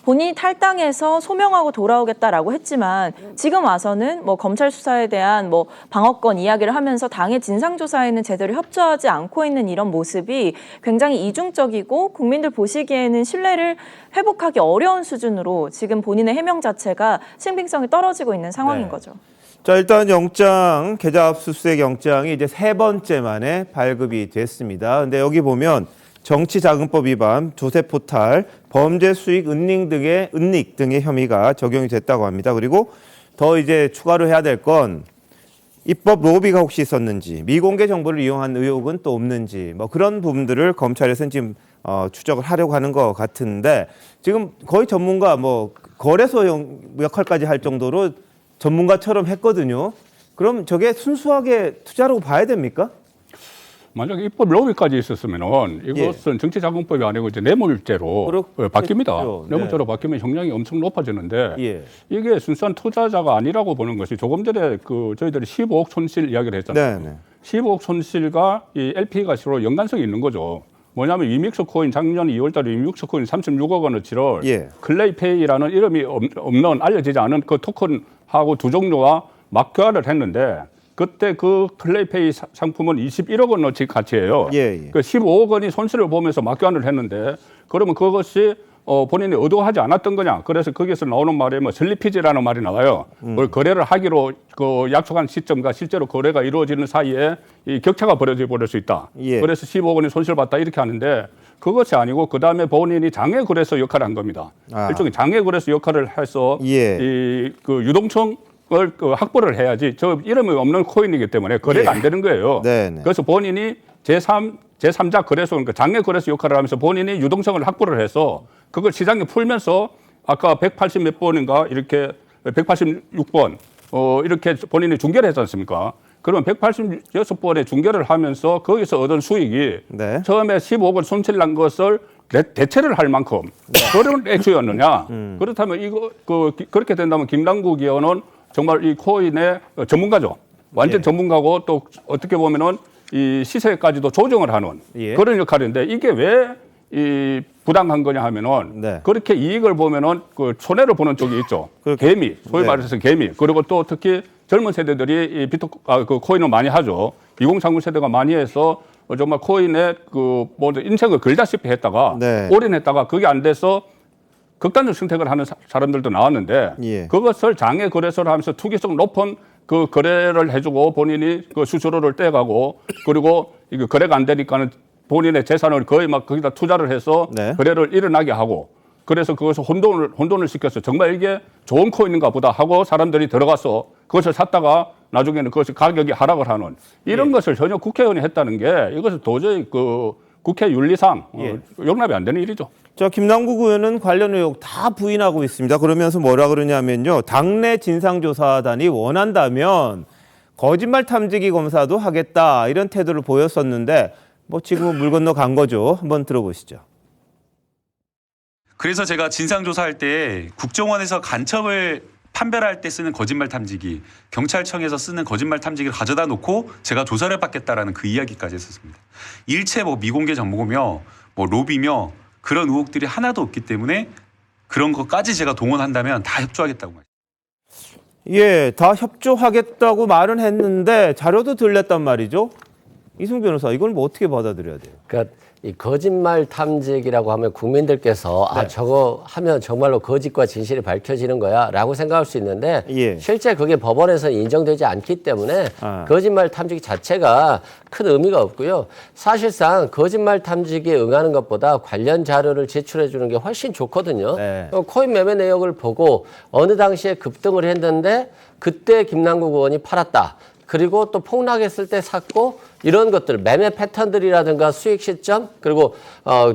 본인이 탈당해서 소명하고 돌아오겠다라고 했지만 지금 와서는 뭐 검찰 수사에 대한 뭐 방어권 이야기를 하면서 당의 진상조사에는 제대로 협조하지 않고 있는 이런 모습이 굉장히 이중적이고 국민들 보시기에는 신뢰를 회복하기 어려운 수준으로 지금 본인의 해명 자체가 신빙성이 떨어지고 있는 상황인 거죠. 자, 일단 영장, 계좌 압수수색 영장이 이제 3번째 만에 발급이 됐습니다. 근데 여기 보면 정치자금법 위반, 조세포탈, 범죄 수익 은닉 등의 혐의가 적용이 됐다고 합니다. 그리고 더 이제 추가로 해야 될 건 입법 로비가 혹시 있었는지, 미공개 정보를 이용한 의혹은 또 없는지, 뭐 그런 부분들을 검찰에서는 지금 추적을 하려고 하는 것 같은데 지금 거의 전문가 뭐 거래소 역할까지 할 정도로 전문가처럼 했거든요. 그럼 저게 순수하게 투자라고 봐야 됩니까? 만약에 입법 로비까지 있었으면은 이것은 정치자금법이 아니고 이제 뇌물죄로 바뀝니다. 뇌물죄로 바뀌면 형량이 엄청 높아지는데 이게 순수한 투자자가 아니라고 보는 것이 조금 전에 저희들이 15억 손실 이야기를 했잖아요. 15억 손실과 이 LP가 서로 연관성이 있는 거죠. 뭐냐면 위믹스 코인 작년 2월달에 위믹스 코인 36억 원어치를 클레이페이라는 이름이 없는 알려지지 않은 그 토큰하고 두 종류와 막교환을 했는데 그때 그 클레이페이 상품은 21억 원어치 가치예요. 그 15억 원이 손실을 보면서 막교환을 했는데 그러면 그것이 본인이 의도하지 않았던 거냐. 그래서 거기서 나오는 말이 뭐 슬리피지라는 말이 나와요. 뭘 거래를 하기로 약속한 시점과 실제로 거래가 이루어지는 사이에 이 격차가 벌어져 버릴 수 있다. 그래서 15억 원이 손실봤다 이렇게 하는데 그것이 아니고 그다음에 본인이 장외거래소 역할을 한 겁니다. 일종의 장외거래소 역할을 해서 그 유동성 을 확보를 해야지 저 이름이 없는 코인이기 때문에 거래가 안 되는 거예요. 그래서 본인이 제3자 거래소, 그러니까 장외 거래소 역할을 하면서 본인이 유동성을 확보를 해서 그걸 시장에 풀면서 아까 180 몇 번인가 이렇게 186번 이렇게 본인이 중개를 했지 않습니까? 그러면 186번의 중개를 하면서 거기서 얻은 수익이 처음에 15억 손실 난 것을 대체를 할 만큼 그런 액수였느냐? 그렇다면 이거 그렇게 된다면 김남국 의원은 정말 이 코인의 전문가죠. 완전 전문가고 또 어떻게 보면은 이 시세까지도 조정을 하는 그런 역할인데 이게 왜 이 부당한 거냐 하면은 그렇게 이익을 보면은 그 손해를 보는 쪽이 있죠. 개미, 소위 말해서 개미. 그리고 또 특히 젊은 세대들이 이 그 코인을 많이 하죠. 2030 세대가 많이 해서 정말 코인에 그 뭐 인생을 걸다시피 했다가 올인했다가 그게 안 돼서 극단적 선택을 하는 사람들도 나왔는데 그것을 장외 거래소를 하면서 투기성 높은 그 거래를 해주고 본인이 그 수수료를 떼가고 그리고 이거 거래가 안 되니까는 본인의 재산을 거의 막 거기다 투자를 해서 거래를 일어나게 하고 그래서 그것을 혼돈을 시켜서 정말 이게 좋은 코인인가 보다 하고 사람들이 들어가서 그것을 샀다가 나중에는 그것이 가격이 하락을 하는 이런 것을 전혀 국회의원이 했다는 게 이것은 도저히 그 국회 윤리상 용납이 안 되는 일이죠. 자, 김남국 의원은 관련 의혹 다 부인하고 있습니다. 그러면서 뭐라 그러냐면요. 당내 진상조사단이 원한다면 거짓말 탐지기 검사도 하겠다 이런 태도를 보였었는데 뭐 지금은 물 건너 간 거죠. 한번 들어보시죠. 그래서 제가 진상조사할 때 국정원에서 간첩을 판별할 때 쓰는 거짓말 탐지기, 경찰청에서 쓰는 거짓말 탐지기를 가져다 놓고 제가 조사를 받겠다라는 그 이야기까지 했었습니다. 일체 뭐 미공개 정보며 뭐 로비며 그런 의혹들이 하나도 없기 때문에 그런 것까지 제가 동원한다면 다 협조하겠다고 말이죠. 다 협조하겠다고 말은 했는데 자료도 들렸단 말이죠. 이승 변호사, 이걸 뭐 어떻게 받아들여야 돼요? 그러니까 이 거짓말 탐지기라고 하면 국민들께서 아 저거 하면 정말로 거짓과 진실이 밝혀지는 거야 라고 생각할 수 있는데 실제 그게 법원에서는 인정되지 않기 때문에 거짓말 탐지기 자체가 큰 의미가 없고요. 사실상 거짓말 탐지기에 응하는 것보다 관련 자료를 제출해 주는 게 훨씬 좋거든요. 코인 매매 내역을 보고 어느 당시에 급등을 했는데 그때 김남국 의원이 팔았다. 그리고 또 폭락했을 때 샀고 이런 것들 매매 패턴들이라든가 수익 시점 그리고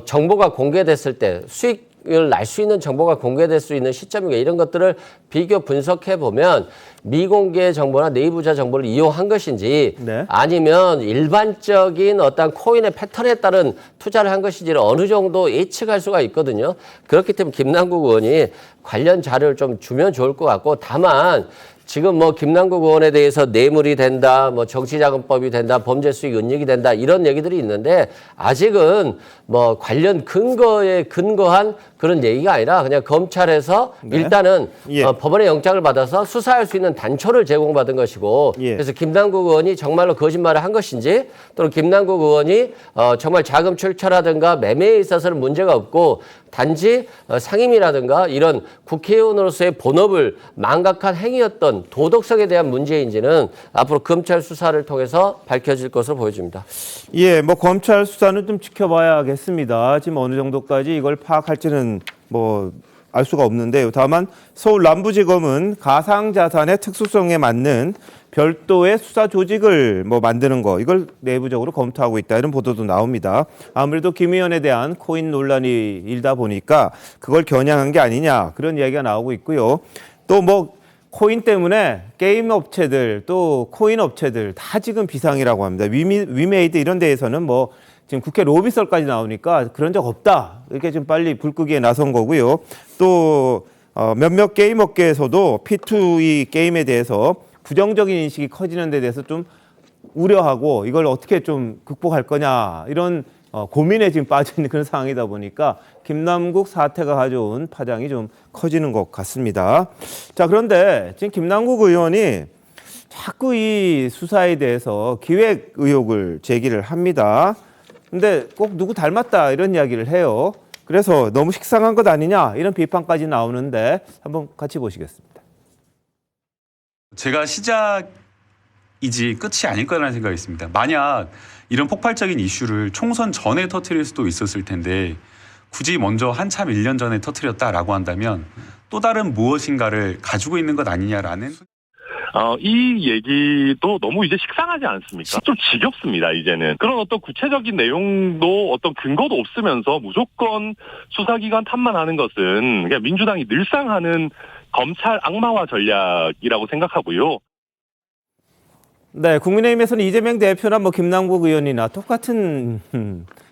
정보가 공개됐을 때 수익을 날 수 있는 정보가 공개될 수 있는 시점인가 이런 것들을 비교 분석해 보면 미공개 정보나 내부자 정보를 이용한 것인지 아니면 일반적인 어떤 코인의 패턴에 따른 투자를 한 것인지를 어느 정도 예측할 수가 있거든요. 그렇기 때문에 김남국 의원이 관련 자료를 좀 주면 좋을 것 같고 다만 지금 뭐 김남국 의원에 대해서 뇌물이 된다, 뭐 정치자금법이 된다, 범죄수익 은닉이 된다 이런 얘기들이 있는데 아직은 뭐 관련 근거에 근거한 그런 얘기가 아니라 그냥 검찰에서 일단은 법원의 영장을 받아서 수사할 수 있는 단초를 제공받은 것이고 그래서 김남국 의원이 정말로 거짓말을 한 것인지 또는 김남국 의원이 정말 자금 출처라든가 매매에 있어서는 문제가 없고 단지 상임이라든가 이런 국회의원으로서의 본업을 망각한 행위였던 도덕성에 대한 문제인지는 앞으로 검찰 수사를 통해서 밝혀질 것으로 보여집니다. 뭐 검찰 수사는 좀 지켜봐야겠습니다. 지금 어느 정도까지 이걸 파악할지는 뭐 알 수가 없는데요. 다만 서울 남부지검은 가상자산의 특수성에 맞는 별도의 수사 조직을 만드는 거 이걸 내부적으로 검토하고 있다 이런 보도도 나옵니다. 아무래도 김 의원에 대한 코인 논란이 일다 보니까 그걸 겨냥한 게 아니냐 그런 이야기가 나오고 있고요. 또 코인 때문에 게임 업체들 또 코인 업체들 다 지금 비상이라고 합니다. 위메이드 이런 데에서는 지금 국회 로비설까지 나오니까 그런 적 없다. 이렇게 좀 빨리 불 끄기에 나선 거고요. 또 몇몇 게임 업계에서도 P2E 게임에 대해서 부정적인 인식이 커지는 데 대해서 좀 우려하고 이걸 어떻게 좀 극복할 거냐 이런 고민에 지금 빠져 있는 그런 상황이다 보니까 김남국 사태가 가져온 파장이 좀 커지는 것 같습니다. 자, 그런데 지금 김남국 의원이 자꾸 이 수사에 대해서 기획 의혹을 제기를 합니다. 근데 꼭 누구 닮았다 이런 이야기를 해요. 그래서 너무 식상한 것 아니냐 이런 비판까지 나오는데 한번 같이 보시겠습니다. 제가 시작이지 끝이 아닐 거라는 생각이 있습니다. 만약 이런 폭발적인 이슈를 총선 전에 터뜨릴 수도 있었을 텐데 굳이 먼저 한참 1년 전에 터뜨렸다라고 한다면 또 다른 무엇인가를 가지고 있는 것 아니냐라는 이 얘기도 너무 이제 식상하지 않습니까? 좀 지겹습니다, 이제는. 그런 어떤 구체적인 내용도 어떤 근거도 없으면서 무조건 수사기관 탓만하는 것은 그냥 민주당이 늘상 하는 검찰 악마화 전략이라고 생각하고요. 네, 국민의힘에서는 이재명 대표나 김남국 의원이나 똑같은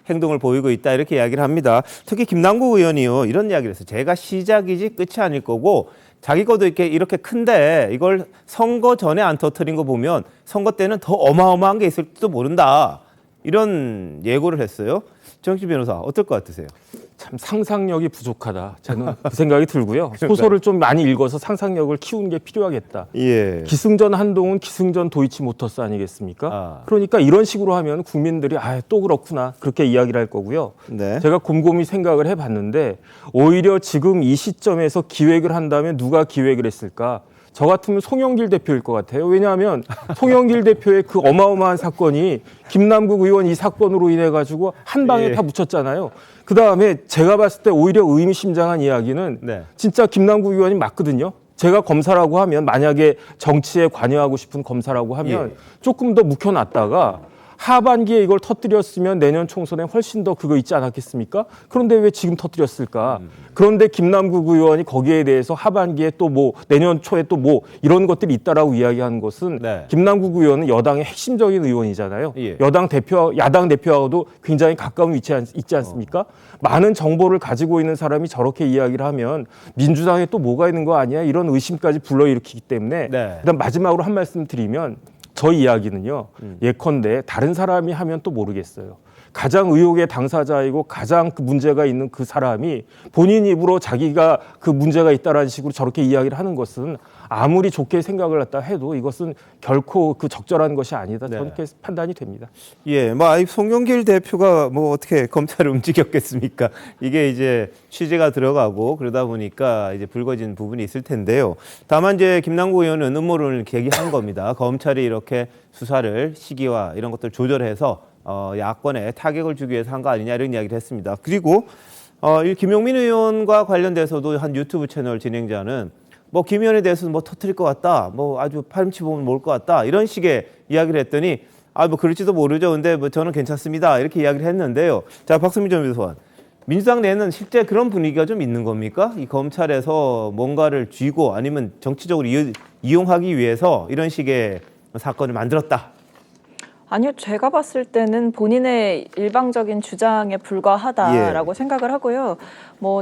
행동을 보이고 있다 이렇게 이야기를 합니다. 특히 김남국 의원이요 이런 이야기를 했어요. 제가 시작이지 끝이 아닐 거고 자기 것도 이렇게 큰데 이걸 선거 전에 안 터뜨린 거 보면 선거 때는 더 어마어마한 게 있을지도 모른다. 이런 예고를 했어요. 정치 변호사 어떨 것 같으세요? 참 상상력이 부족하다. 저는 그 생각이 들고요. 소설을 좀 많이 읽어서 상상력을 키우는 게 필요하겠다. 예. 기승전 한동훈, 기승전 도이치모터스 아니겠습니까? 그러니까 이런 식으로 하면 국민들이 또 그렇구나 그렇게 이야기를 할 거고요. 네. 제가 곰곰이 생각을 해봤는데 오히려 지금 이 시점에서 기획을 한다면 누가 기획을 했을까? 저 같으면 송영길 대표일 것 같아요. 왜냐하면 송영길 대표의 그 어마어마한 사건이 김남국 의원 이 사건으로 인해 가지고 한 방에 다 묻혔잖아요. 그다음에 제가 봤을 때 오히려 의미심장한 이야기는 진짜 김남국 의원이 맞거든요. 제가 검사라고 하면 만약에 정치에 관여하고 싶은 검사라고 하면 조금 더 묵혀놨다가 하반기에 이걸 터뜨렸으면 내년 총선에 훨씬 더 그거 있지 않았겠습니까? 그런데 왜 지금 터뜨렸을까? 그런데 김남국 의원이 거기에 대해서 하반기에 또 내년 초에 또 이런 것들이 있다라고 이야기하는 것은 김남국 의원은 여당의 핵심적인 의원이잖아요. 야당 대표하고도 굉장히 가까운 위치에 있지 않습니까? 많은 정보를 가지고 있는 사람이 저렇게 이야기를 하면 민주당에 또 뭐가 있는 거 아니야? 이런 의심까지 불러일으키기 때문에 그다음 마지막으로 한 말씀 드리면 저 이야기는요. 예컨대 다른 사람이 하면 또 모르겠어요. 가장 의혹의 당사자이고 가장 그 문제가 있는 그 사람이 본인 입으로 자기가 그 문제가 있다라는 식으로 저렇게 이야기를 하는 것은 아무리 좋게 생각을 했다 해도 이것은 결코 그 적절한 것이 아니다. 저는 그렇게 판단이 됩니다. 예, 송영길 대표가 어떻게 검찰을 움직였겠습니까? 이게 이제 취재가 들어가고 그러다 보니까 이제 불거진 부분이 있을 텐데요. 다만 이제 김남국 의원은 음모론을 제기한 겁니다. 검찰이 이렇게 수사를 시기와 이런 것들 조절해서 야권에 타격을 주기 위해서 한 거 아니냐 이런 이야기를 했습니다. 그리고 김용민 의원과 관련돼서도 한 유튜브 채널 진행자는 김 의원에 대해서는 터뜨릴 것 같다. 아주 파렴치 보면 모을 것 같다. 이런 식의 이야기를 했더니 그럴지도 모르죠. 근데 저는 괜찮습니다. 이렇게 이야기를 했는데요. 자, 박수민 전 비서관. 민주당 내에는 실제 그런 분위기가 좀 있는 겁니까? 이 검찰에서 뭔가를 쥐고 아니면 정치적으로 이용하기 위해서 이런 식의 사건을 만들었다. 아니요, 제가 봤을 때는 본인의 일방적인 주장에 불과하다라고 생각을 하고요.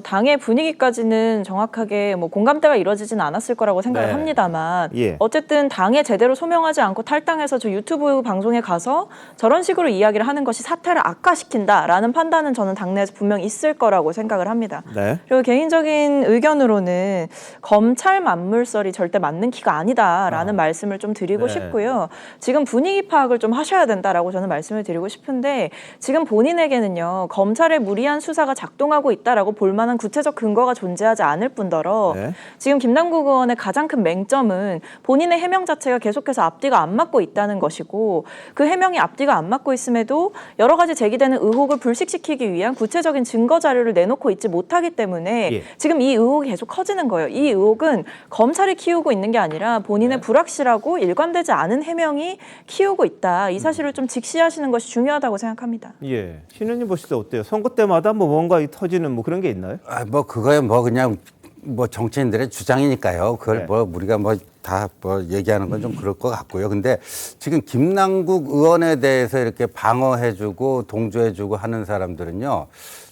당의 분위기까지는 정확하게 공감대가 이루어지진 않았을 거라고 생각을 합니다만 어쨌든 당에 제대로 소명하지 않고 탈당해서 저 유튜브 방송에 가서 저런 식으로 이야기를 하는 것이 사태를 악화시킨다라는 판단은 저는 당내에서 분명히 있을 거라고 생각을 합니다. 그리고 개인적인 의견으로는 검찰 만물설이 절대 맞는 키가 아니다라는 말씀을 좀 드리고 싶고요. 지금 분위기 파악을 좀 하셔야 하셔야 된다라고 저는 말씀을 드리고 싶은데 지금 본인에게는요 검찰의 무리한 수사가 작동하고 있다라고 볼 만한 구체적 근거가 존재하지 않을 뿐더러 지금 김남국 의원의 가장 큰 맹점은 본인의 해명 자체가 계속해서 앞뒤가 안 맞고 있다는 것이고 그 해명이 앞뒤가 안 맞고 있음에도 여러 가지 제기되는 의혹을 불식시키기 위한 구체적인 증거 자료를 내놓고 있지 못하기 때문에 지금 이 의혹이 계속 커지는 거예요. 이 의혹은 검찰이 키우고 있는 게 아니라 본인의 불확실하고 일관되지 않은 해명이 키우고 있다. 이 사실을 좀 직시하시는 것이 중요하다고 생각합니다. 예, 신현님 보실 때 어때요? 선거 때마다 뭐 뭔가 터지는 뭐 그런 게 있나요? 뭐 그거야 뭐 그냥 뭐 정치인들의 주장이니까요. 그걸 뭐 우리가 뭐 다 뭐 얘기하는 건 좀 그럴 것 같고요. 근데 지금 김남국 의원에 대해서 이렇게 방어해주고 동조해주고 하는 사람들은요.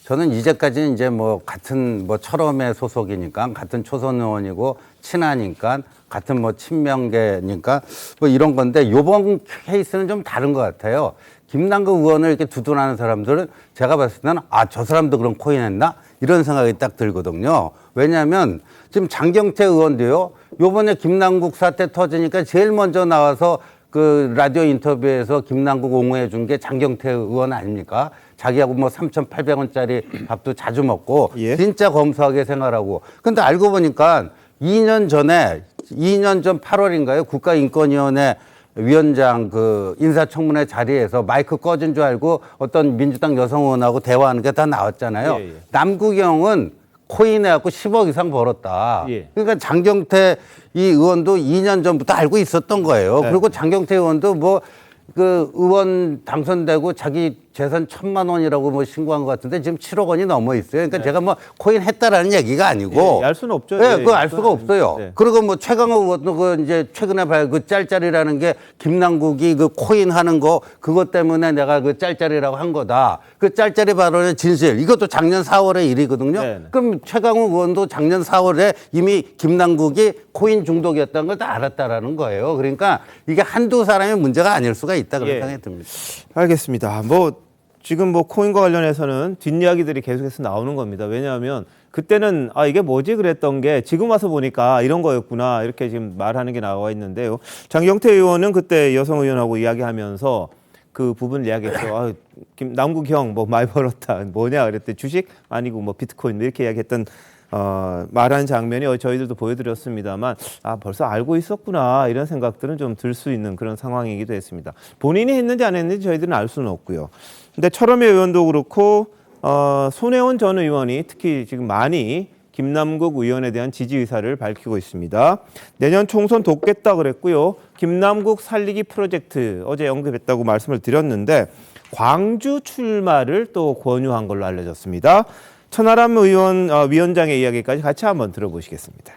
저는 이제까지는 이제 뭐 같은 뭐 철험의 소속이니까 같은 초선 의원이고 친하니까 같은 뭐 친명계니까 뭐 이런 건데 요번 케이스는 좀 다른 것 같아요. 김남국 의원을 이렇게 두둔하는 사람들은 제가 봤을 때는 저 사람도 그럼 코인했나? 이런 생각이 딱 들거든요. 왜냐하면 지금 장경태 의원도요. 요번에 김남국 사태 터지니까 제일 먼저 나와서 그 라디오 인터뷰에서 김남국 옹호해 준 게 장경태 의원 아닙니까? 자기하고 뭐 3,800원짜리 밥도 자주 먹고 진짜 검소하게 생활하고. 근데 알고 보니까 2년 전 8월인가요? 국가인권위원회 위원장 그 인사청문회 자리에서 마이크 꺼진 줄 알고 어떤 민주당 여성 의원하고 대화하는 게 다 나왔잖아요. 남구경은 코인해갖고 10억 이상 벌었다. 그러니까 장경태 이 의원도 2년 전부터 알고 있었던 거예요. 그리고 장경태 의원도 뭐 그 의원 당선되고 자기 재산 1,000만 원이라고 뭐 신고한 것 같은데 지금 7억 원이 넘어 있어요. 그러니까 제가 뭐 코인 했다라는 얘기가 아니고. 알 수는 없죠. 그거 알 수가 없어요. 그리고 뭐 최강호 의원도 그 이제 최근에 봐요. 그 짤짤이라는 게 김남국이 그 코인 하는 거 그것 때문에 내가 그 짤짤이라고 한 거다. 그 짤짤이 발언의 진실. 이것도 작년 4월의 일이거든요. 그럼 최강호 의원도 작년 4월에 이미 김남국이 코인 중독이었다는 걸 다 알았다라는 거예요. 그러니까 이게 한두 사람의 문제가 아닐 수가 있다 그런 생각이 듭니다. 알겠습니다. 뭐 지금 뭐 코인과 관련해서는 뒷이야기들이 계속해서 나오는 겁니다. 왜냐하면 그때는 이게 뭐지 그랬던 게 지금 와서 보니까 이런 거였구나 이렇게 지금 말하는 게 나와 있는데요. 장경태 의원은 그때 여성 의원하고 이야기하면서 그 부분을 이야기했죠. 남국 형 뭐 많이 벌었다. 뭐냐 그랬더니 주식 아니고 뭐 비트코인 이렇게 이야기했던 말한 장면이 저희들도 보여드렸습니다만 벌써 알고 있었구나 이런 생각들은 좀 들 수 있는 그런 상황이기도 했습니다. 본인이 했는지 안 했는지 저희들은 알 수는 없고요. 근데 철험의 의원도 그렇고 손혜원 전 의원이 특히 지금 많이 김남국 의원에 대한 지지 의사를 밝히고 있습니다. 내년 총선 돕겠다 그랬고요. 김남국 살리기 프로젝트 어제 언급했다고 말씀을 드렸는데 광주 출마를 또 권유한 걸로 알려졌습니다. 천하람 위원장의 이야기까지 같이 한번 들어보시겠습니다.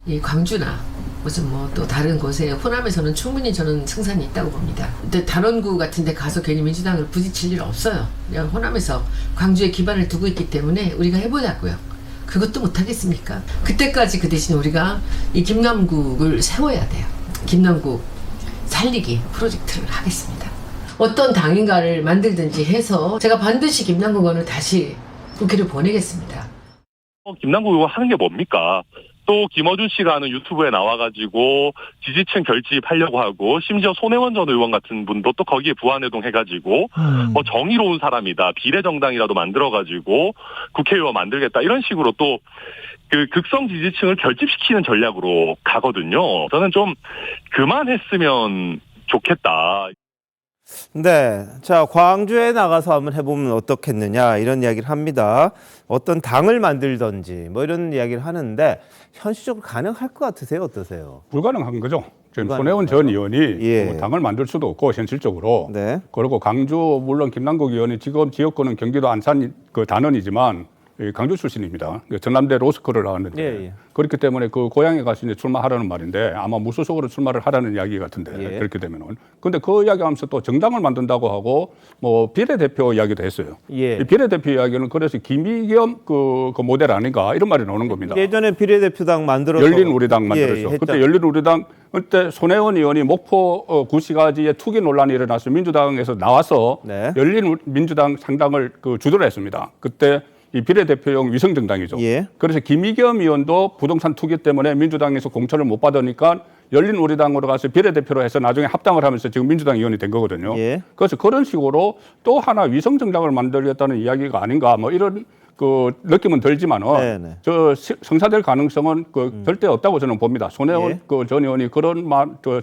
이 광주나 무슨 뭐 또 다른 곳에 호남에서는 충분히 저는 승산이 있다고 봅니다. 근데 단원구 같은 데 가서 괜히 민주당을 부딪힐 일 없어요. 그냥 호남에서 광주에 기반을 두고 있기 때문에 우리가 해보자고요. 그것도 못하겠습니까? 그때까지 그 대신 우리가 이 김남국을 세워야 돼요. 김남국 살리기 프로젝트를 하겠습니다. 어떤 당인가를 만들든지 해서 제가 반드시 김남국 의원을 다시 국회를 보내겠습니다. 김남국 의원 하는 게 뭡니까? 또 김어준 씨가 하는 유튜브에 나와가지고 지지층 결집하려고 하고 심지어 손혜원 전 의원 같은 분도 또 거기에 부안해동 해가지고 뭐 정의로운 사람이다 비례정당이라도 만들어가지고 국회의원 만들겠다 이런 식으로 또 그 극성 지지층을 결집시키는 전략으로 가거든요. 저는 좀 그만했으면 좋겠다. 네. 자, 광주에 나가서 한번 해보면 어떻겠느냐, 이런 이야기를 합니다. 어떤 당을 만들던지, 뭐 이런 이야기를 하는데, 현실적으로 가능할 것 같으세요? 어떠세요? 불가능한 거죠. 지금 손혜원 전 의원이 뭐 당을 만들 수도 없고, 현실적으로. 그리고 광주, 물론 김남국 의원이 지금 지역구는 경기도 안산 그 단원이지만, 강주 출신입니다. 전남대 로스쿨을 나왔는데 그렇기 때문에 그 고향에 가서 이제 출마하라는 말인데 아마 무소속으로 출마를 하라는 이야기 같은데 그렇게 되면은 근데 그 이야기하면서 또 정당을 만든다고 하고 뭐 비례대표 이야기도 했어요. 이 비례대표 이야기는 그래서 김의겸 그 모델 아닌가 이런 말이 나오는 겁니다. 예전에 비례대표당 만들어서 열린우리당 만들었죠. 그때 열린우리당 그때 손혜원 의원이 목포 구시가지에 투기 논란이 일어나서 민주당에서 나와서 열린민주당 상당을 그 주도를 했습니다. 그때 이 비례대표용 위성정당이죠. 그래서 김의겸 의원도 부동산 투기 때문에 민주당에서 공천을 못 받으니까 열린우리당으로 가서 비례대표로 해서 나중에 합당을 하면서 지금 민주당 의원이 된 거거든요. 그래서 그런 식으로 또 하나 위성정당을 만들겠다는 이야기가 아닌가 뭐 이런 그 느낌은 들지만은 저 성사될 가능성은 절대 없다고 저는 봅니다. 손혜원 그 전 의원이 그런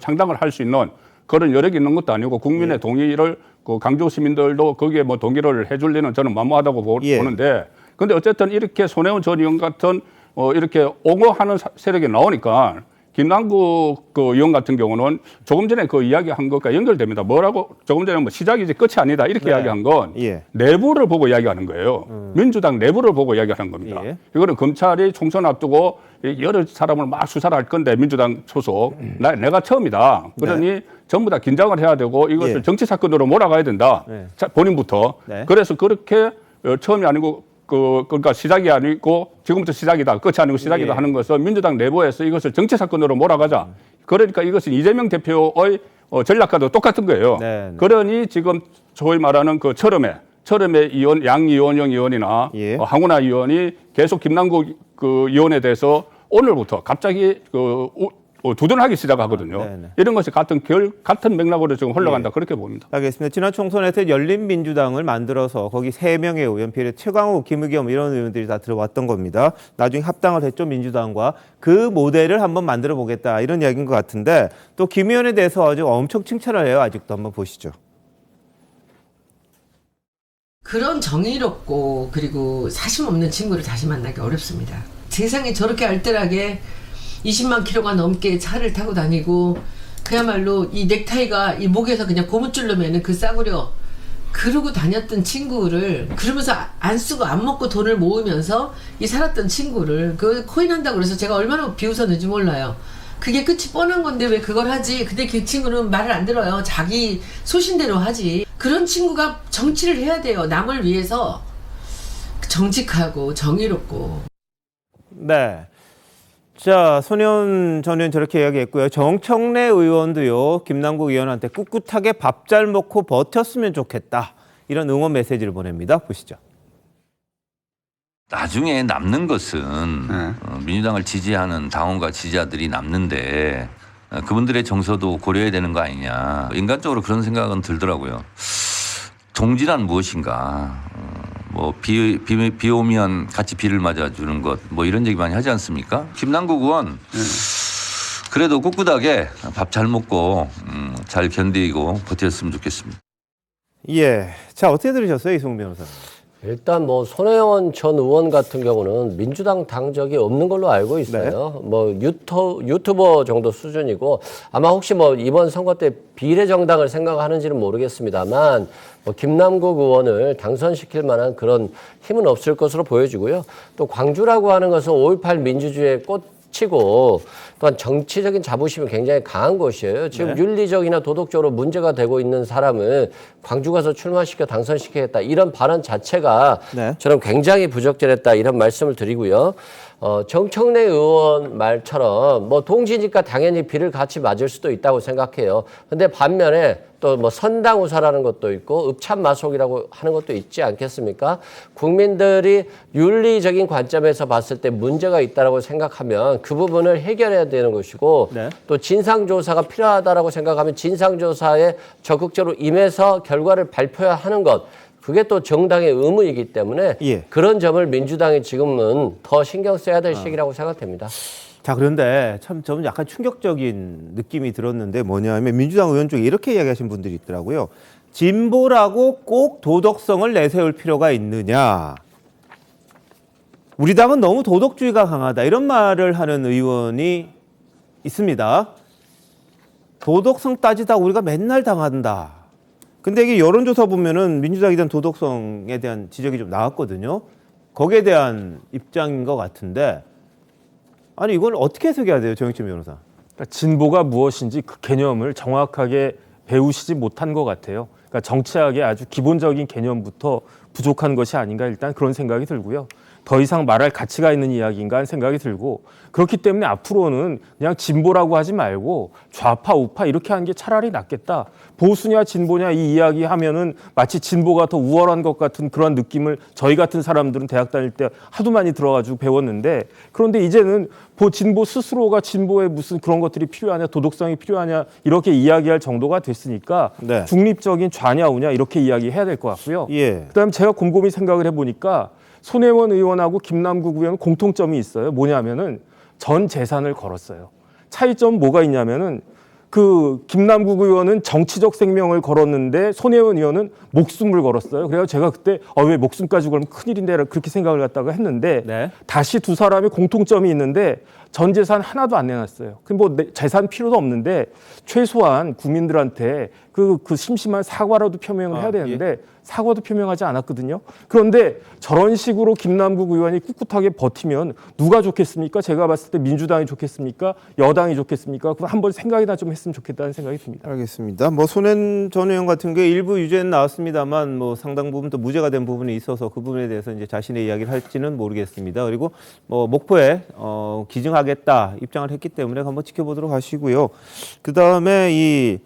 창당을 할 수 있는 그런 여력이 있는 것도 아니고 국민의 동의를 그 강주 시민들도 거기에 뭐 동의를 해줄 리는 저는 만무하다고 보는데 근데 어쨌든 이렇게 손혜원 전 의원 같은 이렇게 옹호하는 세력이 나오니까 김남국 그 의원 같은 경우는 조금 전에 그 이야기한 것과 연결됩니다. 뭐라고 조금 전에 뭐 시작이지 끝이 아니다 이렇게 이야기한 건 내부를 보고 이야기하는 거예요. 민주당 내부를 보고 이야기하는 겁니다. 이거는 검찰이 총선 앞두고 여러 사람을 막 수사를 할 건데 민주당 소속 내가 처음이다. 그러니 전부 다 긴장을 해야 되고 이것을 정치 사건으로 몰아가야 된다. 자, 본인부터. 그래서 그렇게 처음이 아니고 그러니까 시작이 아니고 지금부터 시작이다. 끝이 아니고 시작이다 하는 것은 민주당 내부에서 이것을 정치 사건으로 몰아가자. 그러니까 이것은 이재명 대표의 전략과도 똑같은 거예요. 그러니 지금 소위 말하는 그 철음의 의원, 양이원영 의원이나 황운하 의원이 계속 김남국 그 의원에 대해서 오늘부터 갑자기 두둔하기 시작하거든요. 이런 것이 같은 맥락으로 지금 흘러간다 그렇게 봅니다. 알겠습니다. 지난 총선에서 열린민주당을 만들어서 거기 3명의 의원, 비례 최강욱, 김의겸 이런 의원들이 다 들어왔던 겁니다. 나중에 합당을 했죠, 민주당과. 그 모델을 한번 만들어 보겠다 이런 이야기인 것 같은데 또 김 의원에 대해서 아주 엄청 칭찬을 해요. 아직도 한번 보시죠. 그런 정의롭고 그리고 사심 없는 친구를 다시 만나기 어렵습니다. 세상에 저렇게 알뜰하게 20만 킬로가 넘게 차를 타고 다니고 그야말로 이 넥타이가 이 목에서 그냥 고무줄로 매는 그 싸구려 그러고 다녔던 친구를 그러면서 안 쓰고 안 먹고 돈을 모으면서 이 살았던 친구를 그 코인 한다고 그래서 제가 얼마나 비웃었는지 몰라요. 그게 끝이 뻔한 건데 왜 그걸 하지? 근데 그 친구는 말을 안 들어요. 자기 소신대로 하지. 그런 친구가 정치를 해야 돼요. 남을 위해서 정직하고 정의롭고. 네. 자, 손혜원 전 의원 저렇게 이야기했고요. 정청래 의원도요. 김남국 의원한테 꿋꿋하게 밥 잘 먹고 버텼으면 좋겠다. 이런 응원 메시지를 보냅니다. 보시죠. 나중에 남는 것은 민주당을 지지하는 당원과 지지자들이 남는데 그분들의 정서도 고려해야 되는 거 아니냐. 인간적으로 그런 생각은 들더라고요. 동지란 무엇인가. 뭐 비 오면 같이 비를 맞아주는 것 뭐 이런 얘기 많이 하지 않습니까? 김남국 의원 그래도 꿋꿋하게 밥 잘 먹고 잘 견디고 버텼으면 좋겠습니다. 예, 자 어떻게 들으셨어요, 이승훈 변호사님? 일단 뭐 손혜원 전 의원 같은 경우는 민주당 당적이 없는 걸로 알고 있어요. 뭐 유튜버 정도 수준이고 아마 혹시 뭐 이번 선거 때 비례정당을 생각하는지는 모르겠습니다만 뭐 김남국 의원을 당선시킬 만한 그런 힘은 없을 것으로 보여지고요. 또 광주라고 하는 것은 5.18 민주주의의 꽃이고 또한 정치적인 자부심이 굉장히 강한 곳이에요. 지금 윤리적이나 도덕적으로 문제가 되고 있는 사람을 광주 가서 출마시켜 당선시키겠다 이런 발언 자체가 저는 굉장히 부적절했다 이런 말씀을 드리고요. 정청래 의원 말처럼 뭐 동지니까 당연히 비를 같이 맞을 수도 있다고 생각해요. 근데 반면에 또 뭐 선당우사라는 것도 있고 읍참마속이라고 하는 것도 있지 않겠습니까? 국민들이 윤리적인 관점에서 봤을 때 문제가 있다고 생각하면 그 부분을 해결해야 되는 것이고 또 진상조사가 필요하다고 생각하면 진상조사에 적극적으로 임해서 결과를 발표해야 하는 것. 그게 또 정당의 의무이기 때문에 그런 점을 민주당이 지금은 더 신경 써야 될 시기라고 생각됩니다. 자, 그런데 참 저는 약간 충격적인 느낌이 들었는데 뭐냐면 민주당 의원 중에 이렇게 이야기하신 분들이 있더라고요. 진보라고 꼭 도덕성을 내세울 필요가 있느냐. 우리 당은 너무 도덕주의가 강하다. 이런 말을 하는 의원이 있습니다. 도덕성 따지다 우리가 맨날 당한다. 근데 이게 여론조사 보면은 민주당에 대한 도덕성에 대한 지적이 좀 나왔거든요. 거기에 대한 입장인 것 같은데 아니 이걸 어떻게 해석해야 돼요, 정영진 변호사? 그러니까 진보가 무엇인지 그 개념을 정확하게 배우시지 못한 것 같아요. 그러니까 정치학의 아주 기본적인 개념부터 부족한 것이 아닌가 일단 그런 생각이 들고요. 더 이상 말할 가치가 있는 이야기인가 하는 생각이 들고 그렇기 때문에 앞으로는 그냥 진보라고 하지 말고 좌파, 우파 이렇게 하는 게 차라리 낫겠다. 보수냐 진보냐 이 이야기 하면은 마치 진보가 더 우월한 것 같은 그런 느낌을 저희 같은 사람들은 대학 다닐 때 하도 많이 들어가지고 배웠는데 그런데 이제는 진보 스스로가 진보에 무슨 그런 것들이 필요하냐 도덕성이 필요하냐 이렇게 이야기할 정도가 됐으니까 네. 중립적인 좌냐 우냐 이렇게 이야기해야 될 것 같고요. 예. 그다음에 제가 곰곰이 생각을 해보니까 손혜원 의원하고 김남국 의원은 공통점이 있어요. 뭐냐면은 전 재산을 걸었어요. 차이점 뭐가 있냐면은 그 김남국 의원은 정치적 생명을 걸었는데 손혜원 의원은 목숨을 걸었어요. 그래서 제가 그때 왜 목숨까지 걸면 큰일인데 그렇게 생각을 갖다가 했는데 네. 다시 두 사람이 공통점이 있는데 전 재산 하나도 안 내놨어요. 뭐 재산 필요도 없는데 최소한 국민들한테 그 심심한 사과라도 표명을 해야 되는데 사과도 표명하지 않았거든요. 그런데 저런 식으로 김남국 의원이 꿋꿋하게 버티면 누가 좋겠습니까? 제가 봤을 때 민주당이 좋겠습니까? 여당이 좋겠습니까? 그럼 한번 생각이나 좀 했으면 좋겠다는 생각이 듭니다. 알겠습니다. 뭐 손혜원 전 의원 같은 게 일부 유죄는 나왔습니다만 뭐 상당 부분 또 무죄가 된 부분이 있어서 그 부분에 대해서 이제 자신의 이야기를 할지는 모르겠습니다. 그리고 뭐 목포에 기증하겠다 입장을 했기 때문에 한번 지켜보도록 하시고요. 그 다음에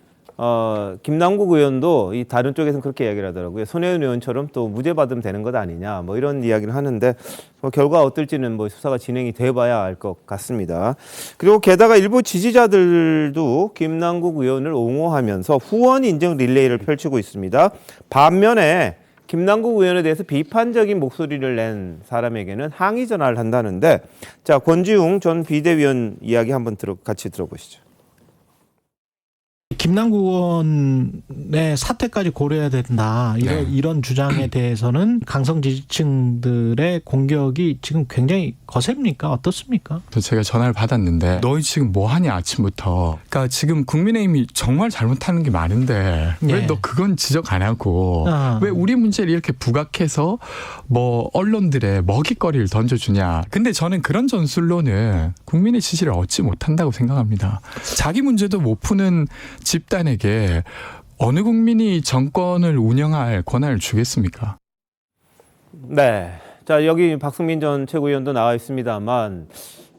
김남국 의원도 이 다른 쪽에서는 그렇게 이야기를 하더라고요. 손혜원 의원처럼 또 무죄 받으면 되는 것 아니냐 뭐 이런 이야기를 하는데 뭐 결과 어떨지는 뭐 수사가 진행이 돼봐야 알 것 같습니다. 그리고 게다가 일부 지지자들도 김남국 의원을 옹호하면서 후원 인증 릴레이를 펼치고 있습니다. 반면에 김남국 의원에 대해서 비판적인 목소리를 낸 사람에게는 항의 전화를 한다는데 자 권지웅 전 비대위원 이야기 한번 같이 들어보시죠. 김남국 의원의 사퇴까지 고려해야 된다. 이런 주장에 대해서는 강성 지지층들의 공격이 지금 굉장히 거셉니까? 어떻습니까? 제가 전화를 받았는데 너희 지금 뭐 하냐 아침부터. 그러니까 지금 국민의힘이 정말 잘못하는 게 많은데 왜 너 그건 지적 안 하고 왜 우리 문제를 이렇게 부각해서 뭐 언론들의 먹잇거리를 던져주냐. 근데 저는 그런 전술로는 국민의 지지를 얻지 못한다고 생각합니다. 자기 문제도 못 푸는 집단에게 어느 국민이 정권을 운영할 권한을 주겠습니까? 네. 자, 여기 박승민 전 최고위원도 나와 있습니다만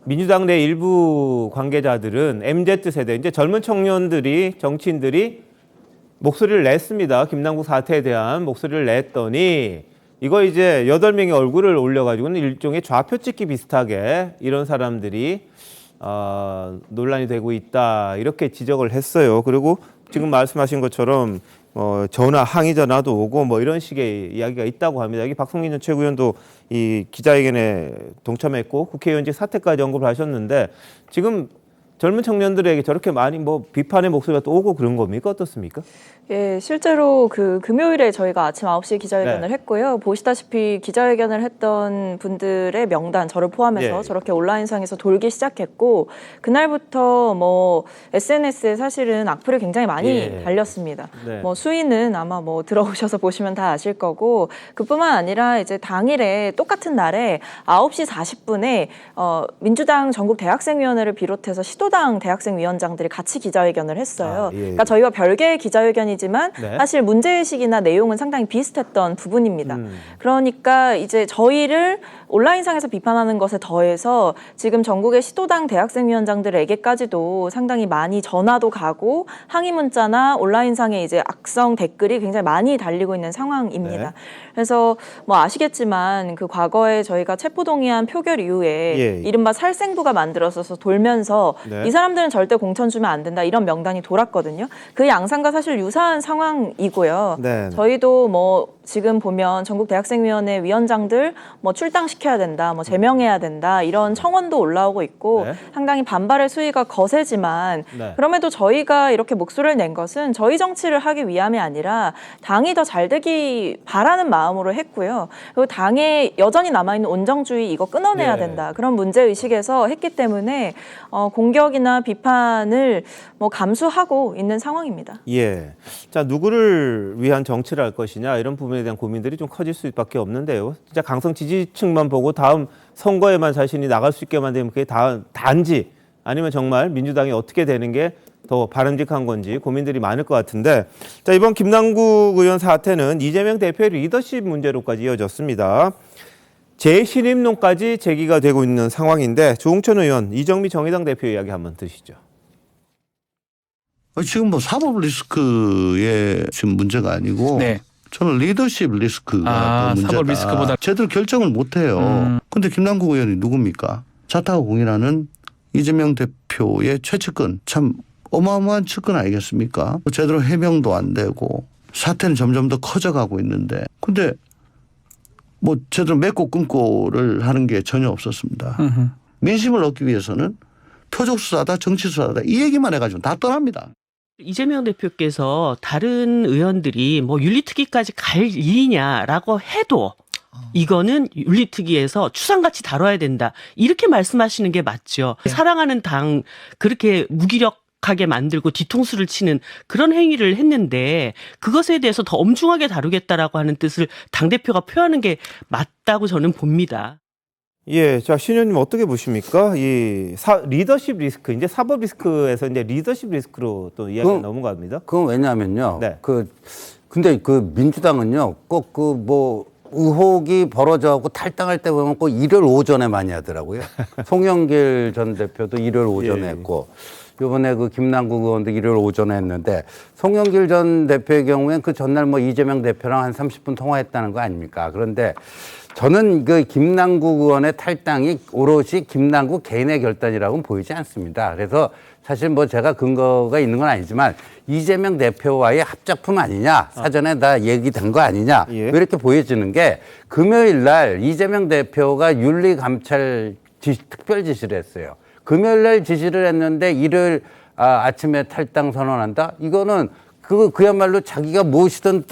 민주당 내 일부 관계자들은 MZ세대, 이제 젊은 청년들이, 정치인들이 목소리를 냈습니다. 김남국 사태에 대한 목소리를 냈더니 이거 이제 8명의 얼굴을 올려가지고는 일종의 좌표 찍기 비슷하게 이런 사람들이 논란이 되고 있다 이렇게 지적을 했어요. 그리고 지금 말씀하신 것처럼 항의 전화도 오고 뭐 이런 식의 이야기가 있다고 합니다. 여기 박성민 전 최고위원도 이 기자회견에 동참했고 국회의원직 사퇴까지 언급을 하셨는데 지금 젊은 청년들에게 저렇게 많이 뭐 비판의 목소리가 또 오고 그런 겁니까? 어떻습니까? 예, 실제로 그 금요일에 저희가 아침 9시에 기자회견을 했고요. 보시다시피 기자회견을 했던 분들의 명단 저를 포함해서 저렇게 온라인상에서 돌기 시작했고 그날부터 뭐 SNS에 사실은 악플이 굉장히 많이 달렸습니다. 뭐 수위는 아마 뭐 들어오셔서 보시면 다 아실 거고 그뿐만 아니라 이제 당일에 똑같은 날에 9시 40분에 민주당 전국 대학생위원회를 비롯해서 시도당 대학생위원장들이 같이 기자회견을 했어요. 그러니까 저희와 별개의 기자회견이지만 사실 문제의식이나 내용은 상당히 비슷했던 부분입니다. 그러니까 이제 저희를 온라인상에서 비판하는 것에 더해서 지금 전국의 시도당 대학생위원장들에게까지도 상당히 많이 전화도 가고 항의 문자나 온라인상에 이제 악성 댓글이 굉장히 많이 달리고 있는 상황입니다. 그래서 뭐 아시겠지만 그 과거에 저희가 체포동의안 표결 이후에 이른바 살생부가 만들어져서 돌면서 이 사람들은 절대 공천 주면 안 된다 이런 명단이 돌았거든요. 그 양상과 사실 유사한 상황이고요. 저희도 뭐 지금 보면 전국 대학생위원회 위원장들 뭐 출당시켜야 된다, 뭐 제명해야 된다 이런 청원도 올라오고 있고 상당히 반발의 수위가 거세지만 그럼에도 저희가 이렇게 목소리를 낸 것은 저희 정치를 하기 위함이 아니라 당이 더 잘 되기 바라는 마음으로 했고요. 그리고 당에 여전히 남아있는 온정주의 이거 끊어내야 된다. 그런 문제의식에서 했기 때문에 공격이나 비판을 뭐 감수하고 있는 상황입니다. 자, 누구를 위한 정치를 할 것이냐 이런 부분에 대한 고민들이 좀 커질 수밖에 없는데요. 진짜 강성 지지층만 보고 다음 선거에만 자신이 나갈 수 있게 만들면 그게 단지 아니면 정말 민주당이 어떻게 되는 게 더 바람직한 건지 고민들이 많을 것 같은데 자, 이번 김남국 의원 사태는 이재명 대표의 리더십 문제로까지 이어졌습니다. 재신임론까지 제기가 되고 있는 상황인데 조홍천 의원, 이정미 정의당 대표 이야기 한번 드시죠. 지금 뭐 사법 리스크의 지금 문제가 아니고 저는 리더십 리스크가 더 문제다. 사법 리스크보다 제대로 결정을 못 해요. 근데 김남국 의원이 누굽니까? 자타가 공인하는 이재명 대표의 최측근, 참 어마어마한 측근 아니겠습니까? 제대로 해명도 안 되고 사태는 점점 더 커져가고 있는데 근데 뭐 제대로 맺고 끊고를 하는 게 전혀 없었습니다. 민심을 얻기 위해서는 표적 수사다, 정치 수사다 이 얘기만 해가지고 다 떠납니다. 이재명 대표께서 다른 의원들이 뭐 윤리특위까지 갈 일이냐라고 해도 이거는 윤리특위에서 추상같이 다뤄야 된다. 이렇게 말씀하시는 게 맞죠. 사랑하는 당 그렇게 무기력하게 만들고 뒤통수를 치는 그런 행위를 했는데 그것에 대해서 더 엄중하게 다루겠다라고 하는 뜻을 당대표가 표하는 게 맞다고 저는 봅니다. 예, 자, 신 의원님 어떻게 보십니까? 이 리더십 리스크, 이제 사법 리스크에서 이제 리더십 리스크로 또 이야기가 넘어갑니다. 그건 왜냐면요. 근데 그 민주당은요, 꼭 그 뭐 의혹이 벌어져갖고 탈당할 때 보면 꼭 일요일 오전에 많이 하더라고요. 송영길 전 대표도 일요일 오전에 했고, 이번에 그 김남국 의원도 일요일 오전에 했는데, 송영길 전 대표의 경우엔 그 전날 뭐 이재명 대표랑 한 30분 통화했다는 거 아닙니까? 그런데 저는 그 김남국 의원의 탈당이 오롯이 김남국 개인의 결단이라고는 보이지 않습니다. 그래서 사실 뭐 제가 근거가 있는 건 아니지만 이재명 대표와의 합작품 아니냐, 사전에 다 얘기된 거 아니냐, 왜 이렇게 보여지는 게 금요일 날 이재명 대표가 윤리감찰 특별 지시를 했어요. 금요일 날 지시를 했는데 일요일 아침에 탈당 선언한다? 이거는 그야말로 자기가 모시던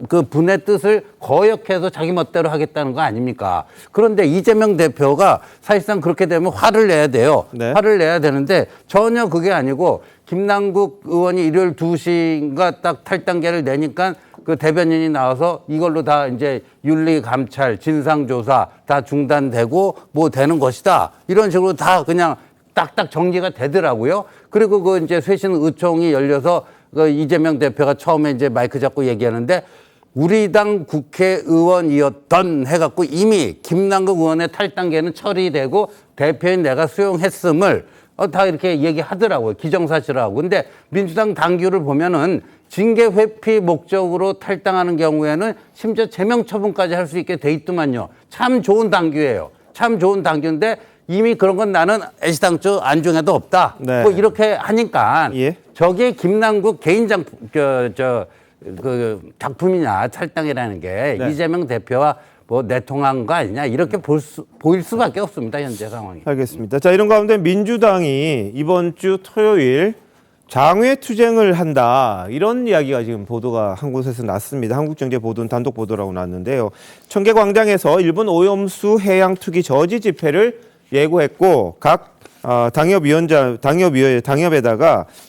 그 분의 뜻을 거역해서 자기 멋대로 하겠다는 거 아닙니까? 그런데 이재명 대표가 사실상 그렇게 되면 화를 내야 돼요. 화를 내야 되는데 전혀 그게 아니고 김남국 의원이 일요일 2시인가 딱 탈당계를 내니까 그 대변인이 나와서 이걸로 다 이제 윤리감찰, 진상조사 다 중단되고 뭐 되는 것이다. 이런 식으로 다 그냥 딱딱 정리가 되더라고요. 그리고 그 이제 쇄신 의총이 열려서 그 이재명 대표가 처음에 이제 마이크 잡고 얘기하는데 우리 당 국회의원이었던 해갖고 이미 김남국 의원의 탈당계는 처리되고 대표인 내가 수용했음을 다 이렇게 얘기하더라고요. 기정사실하고. 근데 민주당 당규를 보면은 징계 회피 목적으로 탈당하는 경우에는 심지어 제명 처분까지 할 수 있게 돼 있더만요. 참 좋은 당규예요. 참 좋은 당규인데 이미 그런 건 나는 애시당초 안중에도 없다. 뭐 이렇게 하니까 저게 김남국 개인 작품이냐 탈당이라는 게 이재명 대표와 뭐 내통한 거 아니냐 이렇게 보일 수밖에 없습니다. 현재 상황이. 알겠습니다. 자, 이런 가운데 민주당이 이번 주 토요일 장외 투쟁을 한다 이런 이야기가 지금 보도가 한 곳에서 났습니다. 한국경제보도는 단독 보도라고 났는데요. 청계광장에서 일본 오염수 해양 투기 저지 집회를 예고했고 각 당협에다가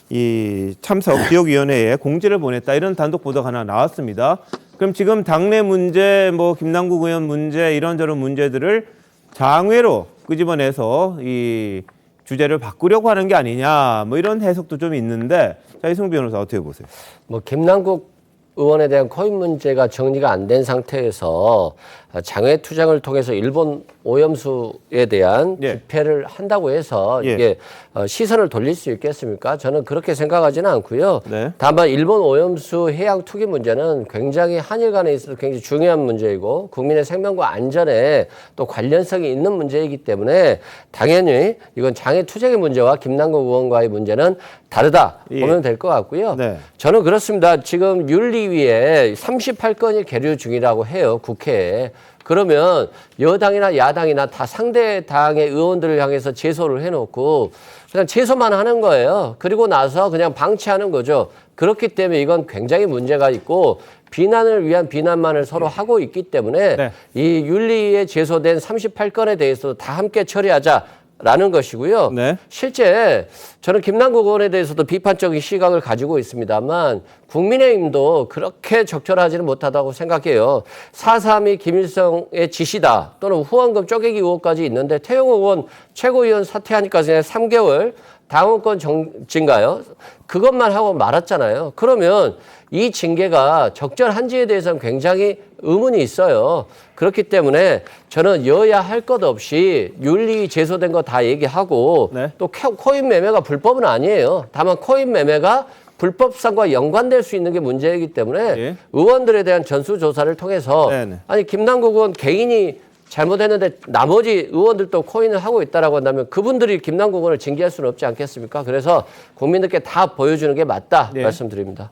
이 참석 지역위원회에 공지를 보냈다 이런 단독 보도가 하나 나왔습니다. 그럼 지금 당내 문제, 뭐 김남국 의원 문제 이런저런 문제들을 장외로 끄집어내서 이 주제를 바꾸려고 하는 게 아니냐 뭐 이런 해석도 좀 있는데 자, 이승우 변호사 어떻게 보세요? 뭐 김남국 의원에 대한 코인 문제가 정리가 안 된 상태에서 장외 투쟁을 통해서 일본 오염수에 대한 집회를 한다고 해서 이게 시선을 돌릴 수 있겠습니까? 저는 그렇게 생각하지는 않고요. 다만 일본 오염수 해양 투기 문제는 굉장히 한일 간에 있어서 굉장히 중요한 문제이고 국민의 생명과 안전에 또 관련성이 있는 문제이기 때문에 당연히 이건 장외 투쟁의 문제와 김남국 의원과의 문제는 다르다 보면 될 것 같고요. 저는 그렇습니다. 지금 윤리위에 38건이 계류 중이라고 해요. 국회에. 그러면 여당이나 야당이나 다 상대 당의 의원들을 향해서 제소를 해놓고 그냥 제소만 하는 거예요. 그리고 나서 그냥 방치하는 거죠. 그렇기 때문에 이건 굉장히 문제가 있고 비난을 위한 비난만을 서로 하고 있기 때문에 이 윤리위에 제소된 38건에 대해서도 다 함께 처리하자. 라는 것이고요. 실제 저는 김남국 의원에 대해서도 비판적인 시각을 가지고 있습니다만 국민의힘도 그렇게 적절하지는 못하다고 생각해요. 4.3이 김일성의 지시다 또는 후원금 쪼개기 의혹까지 있는데 태영호 의원 최고위원 사퇴하니까 그냥 3개월 당원권 정지인가요? 그것만 하고 말았잖아요. 그러면 이 징계가 적절한지에 대해서는 굉장히 의문이 있어요. 그렇기 때문에 저는 여야 할 것 없이 윤리 제소된 거 다 얘기하고 또 코인 매매가 불법은 아니에요. 다만 코인 매매가 불법성과 연관될 수 있는 게 문제이기 때문에 의원들에 대한 전수조사를 통해서 아니 김남국 의원 개인이 잘못했는데 나머지 의원들도 코인을 하고 있다라고 한다면 그분들이 김남국 의원을 징계할 수는 없지 않겠습니까? 그래서 국민들께 다 보여주는 게 맞다 말씀드립니다.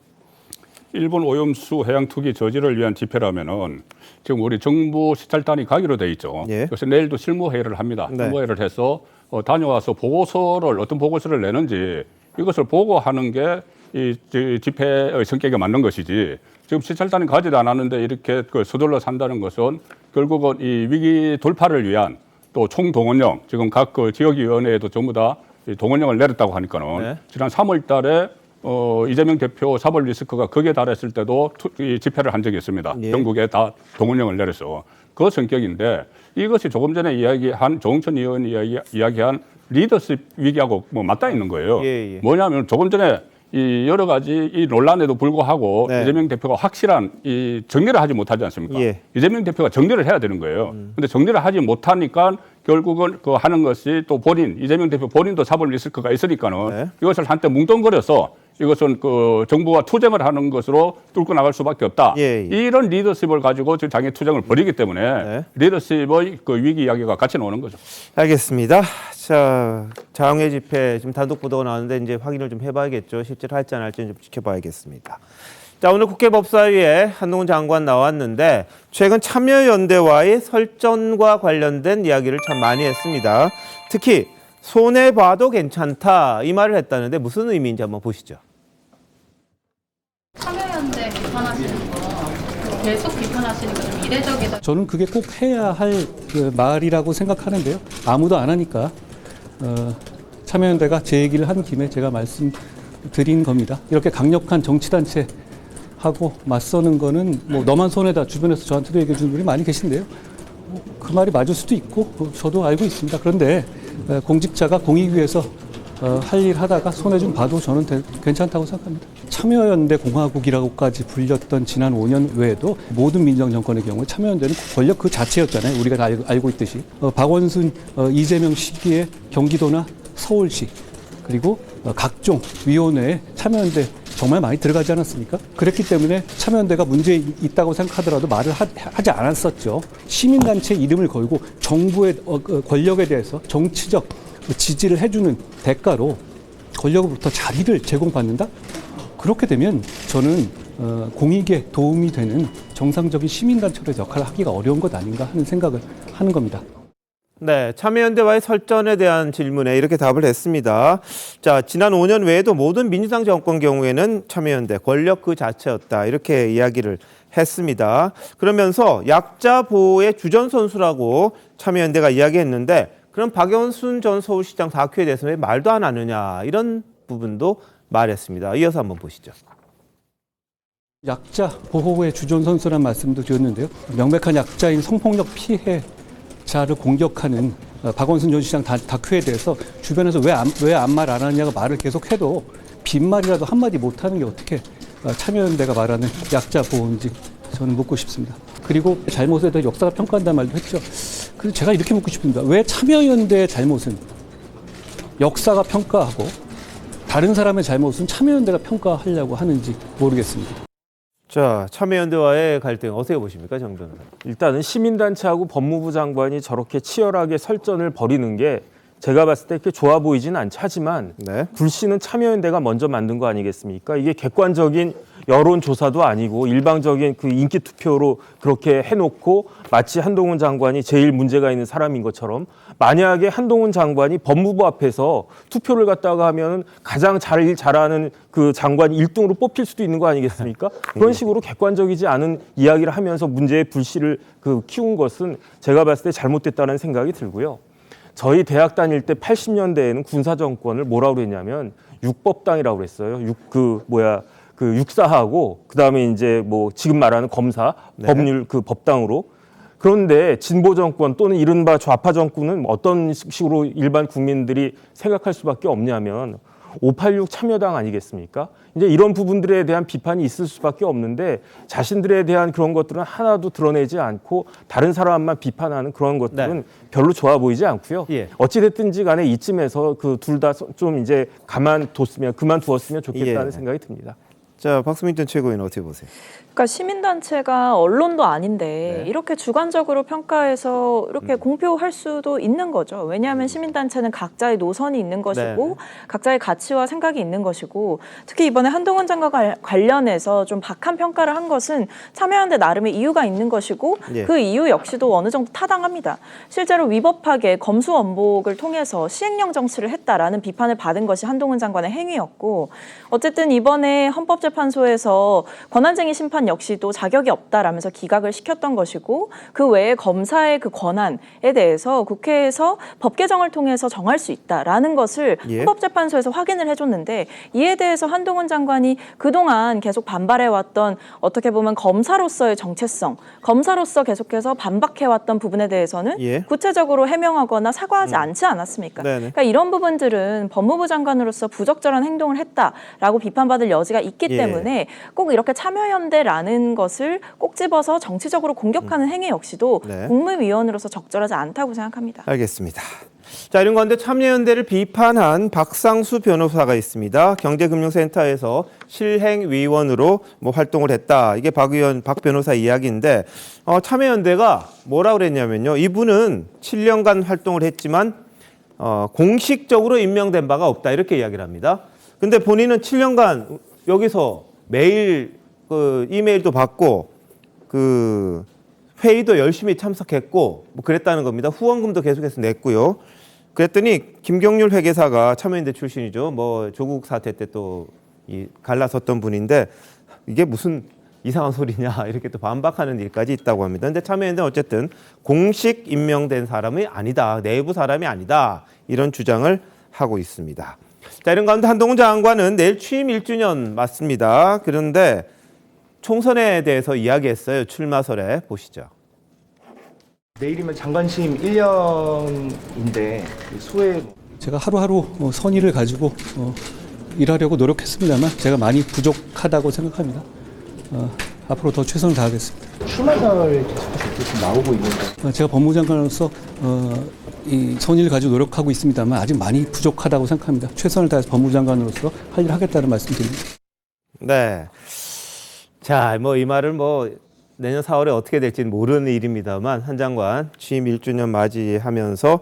일본 오염수 해양 투기 저지를 위한 집회라면은 지금 우리 정부 시찰단이 가기로 돼 있죠. 그래서 내일도 실무회의를 합니다. 실무회의를 해서 다녀와서 보고서를 어떤 보고서를 내는지 이것을 보고하는 게 이 집회의 성격에 맞는 것이지. 지금 시찰단이 가지도 않았는데 이렇게 서둘러 산다는 것은 결국은 이 위기 돌파를 위한 또 총동원령, 지금 각 지역위원회에도 전부 다 동원령을 내렸다고 하니까는 지난 3월 달에 이재명 대표 사법 리스크가 극에 달했을 때도 이 집회를 한 적이 있습니다. 전국에 다 동원령을 내려서 그 성격인데 이것이 조금 전에 이야기한 조홍천 의원이 이야기한 리더십 위기하고 뭐 맞닿아 있는 거예요. 뭐냐면 조금 전에 이 여러 가지 이 논란에도 불구하고 이재명 대표가 확실한 이 정리를 하지 못하지 않습니까? 이재명 대표가 정리를 해야 되는 거예요. 근데 정리를 하지 못하니까 결국은 그 하는 것이 또 이재명 대표 본인도 사법 리스크가 있으니까는 이것을 한때 뭉뚱거려서 이것은 그 정부와 투쟁을 하는 것으로 뚫고 나갈 수밖에 없다. 이런 리더십을 가지고 지금 장애 투쟁을 벌이기 때문에 리더십의 그 위기 이야기가 같이 나오는 거죠. 알겠습니다. 자, 장애 집회 지금 단독 보도가 나왔는데 이제 확인을 좀 해봐야겠죠. 실제로 할지 안 할지는 좀 지켜봐야겠습니다. 자, 오늘 국회 법사위에 한동훈 장관 나왔는데 최근 참여연대와의 설전과 관련된 이야기를 참 많이 했습니다. 특히 손해봐도 괜찮다 이 말을 했다는데 무슨 의미인지 한번 보시죠. 참여연대 비판하시는 거 계속 비판하시는 거 좀 이례적이다. 저는 그게 꼭 해야 할 그 말이라고 생각하는데요. 아무도 안 하니까 참여연대가 제 얘기를 한 김에 제가 말씀드린 겁니다. 이렇게 강력한 정치단체 하고 맞서는 거는 뭐 너만 손해다 주변에서 저한테도 얘기해 주는 분이 많이 계신데요. 그 말이 맞을 수도 있고 저도 알고 있습니다. 그런데 공직자가 공익 위해서 할 일 하다가 손해 좀 봐도 저는 괜찮다고 생각합니다. 참여연대 공화국이라고까지 불렸던 지난 5년 외에도 모든 민정정권의 경우에 참여연대는 권력 그 자체였잖아요. 우리가 다 알고 있듯이. 박원순, 이재명 시기에 경기도나 서울시 그리고 각종 위원회에 참여연대 정말 많이 들어가지 않았습니까? 그랬기 때문에 참여연대가 문제 있다고 생각하더라도 말을 하지 않았었죠. 시민단체 이름을 걸고 정부의 권력에 대해서 정치적 지지를 해주는 대가로 권력으로부터 자리를 제공받는다? 그렇게 되면 저는 공익에 도움이 되는 정상적인 시민단체의 역할을 하기가 어려운 것 아닌가 하는 생각을 하는 겁니다. 네, 참여연대와의 설전에 대한 질문에 이렇게 답을 했습니다. 자, 지난 5년 외에도 모든 민주당 정권 경우에는 참여연대 권력 그 자체였다 이렇게 이야기를 했습니다. 그러면서 약자 보호의 주전 선수라고 참여연대가 이야기했는데 그럼 박원순 전 서울시장 다큐에 대해서 왜 말도 안 하느냐 이런 부분도 말했습니다. 이어서 한번 보시죠. 약자 보호의 주전 선수란 말씀도 드렸는데요. 명백한 약자인 성폭력 피해자를 공격하는 박원순 전 시장 다큐에 대해서 주변에서 왜 아무 말 안 하냐고 말을 계속해도 빈말이라도 한마디 못하는 게 어떻게 참여연대가 말하는 약자 보호인지 저는 묻고 싶습니다. 그리고 잘못에 대해 역사가 평가한다는 말도 했죠. 그래서 제가 이렇게 묻고 싶습니다. 왜 참여연대의 잘못은 역사가 평가하고 다른 사람의 잘못은 참여연대가 평가하려고 하는지 모르겠습니다. 자, 참여연대와의 갈등 어떻게 보십니까, 정 변호사? 일단은 시민단체하고 법무부 장관이 저렇게 치열하게 설전을 벌이는 게 제가 봤을 때 그렇게 좋아 보이지는 않지. 하지만 불씨는 참여연대가 먼저 만든 거 아니겠습니까? 이게 객관적인 여론조사도 아니고 일방적인 그 인기 투표로 그렇게 해놓고 마치 한동훈 장관이 제일 문제가 있는 사람인 것처럼 만약에 한동훈 장관이 법무부 앞에서 투표를 갖다가 하면 가장 잘하는 그 장관이 1등으로 뽑힐 수도 있는 거 아니겠습니까? 그런 식으로 객관적이지 않은 이야기를 하면서 문제의 불씨를 키운 것은 제가 봤을 때 잘못됐다는 생각이 들고요. 저희 대학 다닐 때 80년대에는 군사정권을 뭐라고 그랬냐면 육법당이라고 그랬어요. 육사하고 그다음에 이제 뭐 지금 말하는 검사, 법률 그 법당으로. 그런데 진보 정권 또는 이른바 좌파 정권은 어떤 식으로 일반 국민들이 생각할 수밖에 없냐면 586 참여당 아니겠습니까? 이제 이런 부분들에 대한 비판이 있을 수밖에 없는데 자신들에 대한 그런 것들은 하나도 드러내지 않고 다른 사람만 비판하는 그런 것들은 별로 좋아 보이지 않고요. 어찌 됐든지 간에 이쯤에서 그 둘 다 좀 이제 그만두었으면 좋겠다는 생각이 듭니다. 자, 박수민 전 최고위원 어떻게 보세요? 그러니까 시민단체가 언론도 아닌데 이렇게 주관적으로 평가해서 이렇게 공표할 수도 있는 거죠. 왜냐하면 시민단체는 각자의 노선이 있는 것이고 각자의 가치와 생각이 있는 것이고 특히 이번에 한동훈 장관과 관련해서 좀 박한 평가를 한 것은 참여연대 나름의 이유가 있는 것이고 그 이유 역시도 어느 정도 타당합니다. 실제로 위법하게 검수원복을 통해서 시행령 정치를 했다라는 비판을 받은 것이 한동훈 장관의 행위였고 어쨌든 이번에 헌법재판소에서 권한쟁의 심판 역시도 자격이 없다라면서 기각을 시켰던 것이고 그 외에 검사의 그 권한에 대해서 국회에서 법 개정을 통해서 정할 수 있다라는 것을 헌법재판소에서 확인을 해줬는데 이에 대해서 한동훈 장관이 그동안 계속 반발해왔던 어떻게 보면 검사로서의 정체성, 검사로서 계속해서 반박해왔던 부분에 대해서는 구체적으로 해명하거나 사과하지 않지 않았습니까? 그러니까 이런 부분들은 법무부 장관으로서 부적절한 행동을 했다라고 비판받을 여지가 있기 때문에 꼭 이렇게 참여연대라는 것을 꼭 집어서 정치적으로 공격하는 행위 역시도 국무위원으로서 적절하지 않다고 생각합니다. 알겠습니다. 자, 이런 건데 참여연대를 비판한 박상수 변호사가 있습니다. 경제금융센터에서 실행위원으로 활동을 했다. 이게 박 변호사 이야기인데 참여연대가 뭐라 그랬냐면요. 이분은 7년간 활동을 했지만 공식적으로 임명된 바가 없다. 이렇게 이야기를 합니다. 근데 본인은 7년간 여기서 매일 그 이메일도 받고 그 회의도 열심히 참석했고 그랬다는 겁니다. 후원금도 계속해서 냈고요. 그랬더니 김경률 회계사가 참여연대 출신이죠. 조국 사태 때 또 갈라섰던 분인데 이게 무슨 이상한 소리냐 이렇게 또 반박하는 일까지 있다고 합니다. 근데 참여연대는 어쨌든 공식 임명된 사람이 아니다. 내부 사람이 아니다. 이런 주장을 하고 있습니다. 자, 이런 가운데 한동훈 장관은 내일 취임 1주년 맞습니다. 그런데 총선에 대해서 이야기했어요. 출마설에 보시죠. 내일이면 장관 취임 1년인데 소회 제가 하루하루 선의를 가지고 일하려고 노력했습니다만 제가 많이 부족하다고 생각합니다. 앞으로 더 최선을 다하겠습니다. 출마설 계속 나오고 있는데 제가 법무장관으로서 이 선의를 가지고 노력하고 있습니다만 아직 많이 부족하다고 생각합니다. 최선을 다해서 법무장관으로서 할 일을 하겠다는 말씀드립니다. 네. 자, 이 말을 내년 4월에 어떻게 될지는 모르는 일입니다만 한 장관 취임 1주년 맞이하면서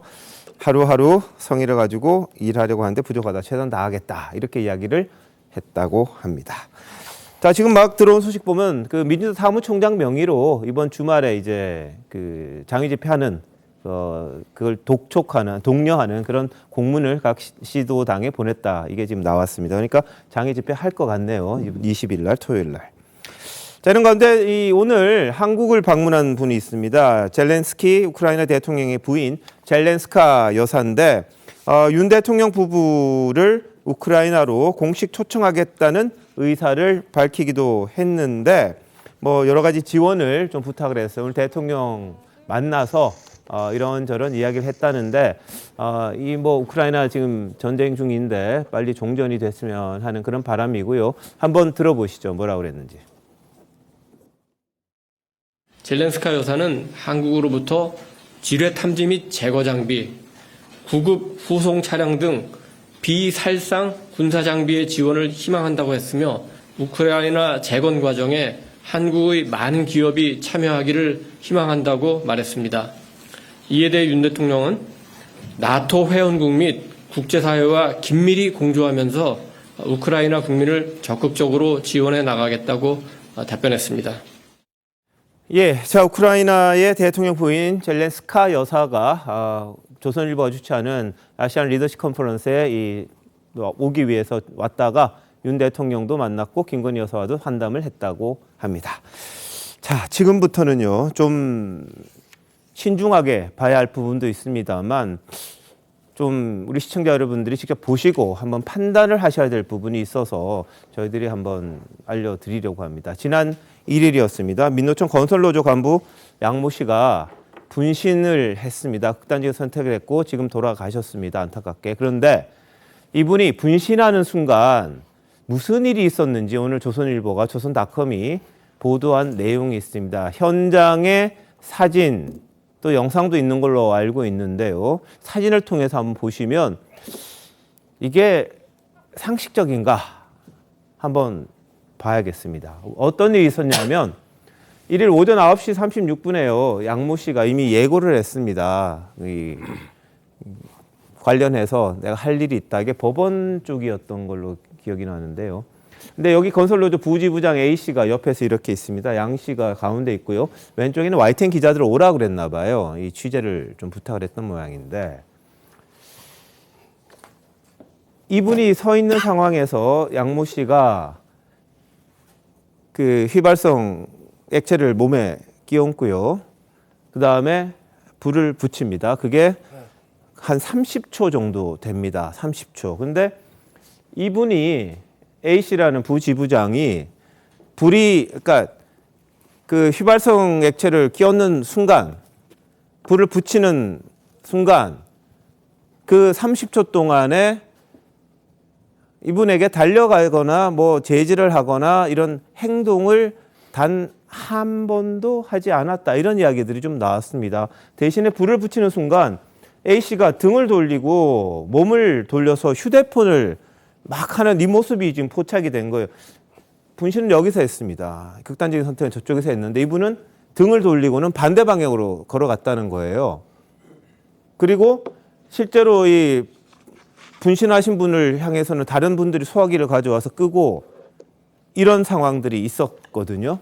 하루하루 성의를 가지고 일하려고 하는데 부족하다. 최선 다하겠다. 이렇게 이야기를 했다고 합니다. 자, 지금 막 들어온 소식 보면 그 민주당 사무총장 명의로 이번 주말에 이제 그 장외 집회하는 그걸 독려하는 그런 공문을 각 시도당에 보냈다. 이게 지금 나왔습니다. 그러니까 장외 집회 할 것 같네요. 20일 날 토요일 날. 자, 이런 가운데 오늘 한국을 방문한 분이 있습니다. 젤렌스키 우크라이나 대통령의 부인 젤렌스카 여사인데 윤 대통령 부부를 우크라이나로 공식 초청하겠다는 의사를 밝히기도 했는데 여러 가지 지원을 좀 부탁을 했어요. 오늘 대통령 만나서 이런저런 이야기를 했다는데 우크라이나 지금 전쟁 중인데 빨리 종전이 됐으면 하는 그런 바람이고요. 한번 들어보시죠. 뭐라고 그랬는지. 젤렌스카 여사는 한국으로부터 지뢰 탐지 및 제거 장비, 구급 후송 차량 등 비살상 군사 장비의 지원을 희망한다고 했으며 우크라이나 재건 과정에 한국의 많은 기업이 참여하기를 희망한다고 말했습니다. 이에 대해 윤 대통령은 나토 회원국 및 국제사회와 긴밀히 공조하면서 우크라이나 국민을 적극적으로 지원해 나가겠다고 답변했습니다. 예, 자, 우크라이나의 대통령 부인 젤렌스카 여사가 조선일보가 주최하는 아시안 리더십 컨퍼런스에 오기 위해서 왔다가 윤 대통령도 만났고 김건희 여사와도 환담을 했다고 합니다. 자, 지금부터는요, 좀 신중하게 봐야 할 부분도 있습니다만 좀 우리 시청자 여러분들이 직접 보시고 한번 판단을 하셔야 될 부분이 있어서 저희들이 한번 알려드리려고 합니다. 지난 1일이었습니다. 민노총 건설노조 간부 양모 씨가 분신을 했습니다. 극단적인 선택을 했고 지금 돌아가셨습니다. 안타깝게. 그런데 이분이 분신하는 순간 무슨 일이 있었는지 오늘 조선일보가 조선닷컴이 보도한 내용이 있습니다. 현장의 사진 또 영상도 있는 걸로 알고 있는데요. 사진을 통해서 한번 보시면 이게 상식적인가 한번 봐야겠습니다. 어떤 일이 있었냐면 1일 오전 9시 36분에요. 양모 씨가 이미 예고를 했습니다. 이 관련해서 내가 할 일이 있다. 이게 법원 쪽이었던 걸로 기억이 나는데요. 근데 여기 건설노조 부지부장 A 씨가 옆에서 이렇게 있습니다. 양 씨가 가운데 있고요. 왼쪽에는 YTN 기자들 오라 그랬나 봐요. 이 취재를 좀 부탁을 했던 모양인데 이분이 서 있는 상황에서 양모 씨가 그 휘발성 액체를 몸에 끼얹고요. 그 다음에 불을 붙입니다. 그게 한 30초 정도 됩니다. 30초. 근데 이분이 A씨라는 부지부장이 그러니까 그 휘발성 액체를 끼얹는 순간, 불을 붙이는 순간 그 30초 동안에 이분에게 달려가거나 뭐 제지를 하거나 이런 행동을 단 한 번도 하지 않았다. 이런 이야기들이 좀 나왔습니다. 대신에 불을 붙이는 순간 A씨가 등을 돌리고 몸을 돌려서 휴대폰을 막 하는 이 모습이 지금 포착이 된 거예요. 분신은 여기서 했습니다. 극단적인 선택은 저쪽에서 했는데 이분은 등을 돌리고는 반대 방향으로 걸어갔다는 거예요. 그리고 실제로 이 분신하신 분을 향해서는 다른 분들이 소화기를 가져와서 끄고 이런 상황들이 있었거든요.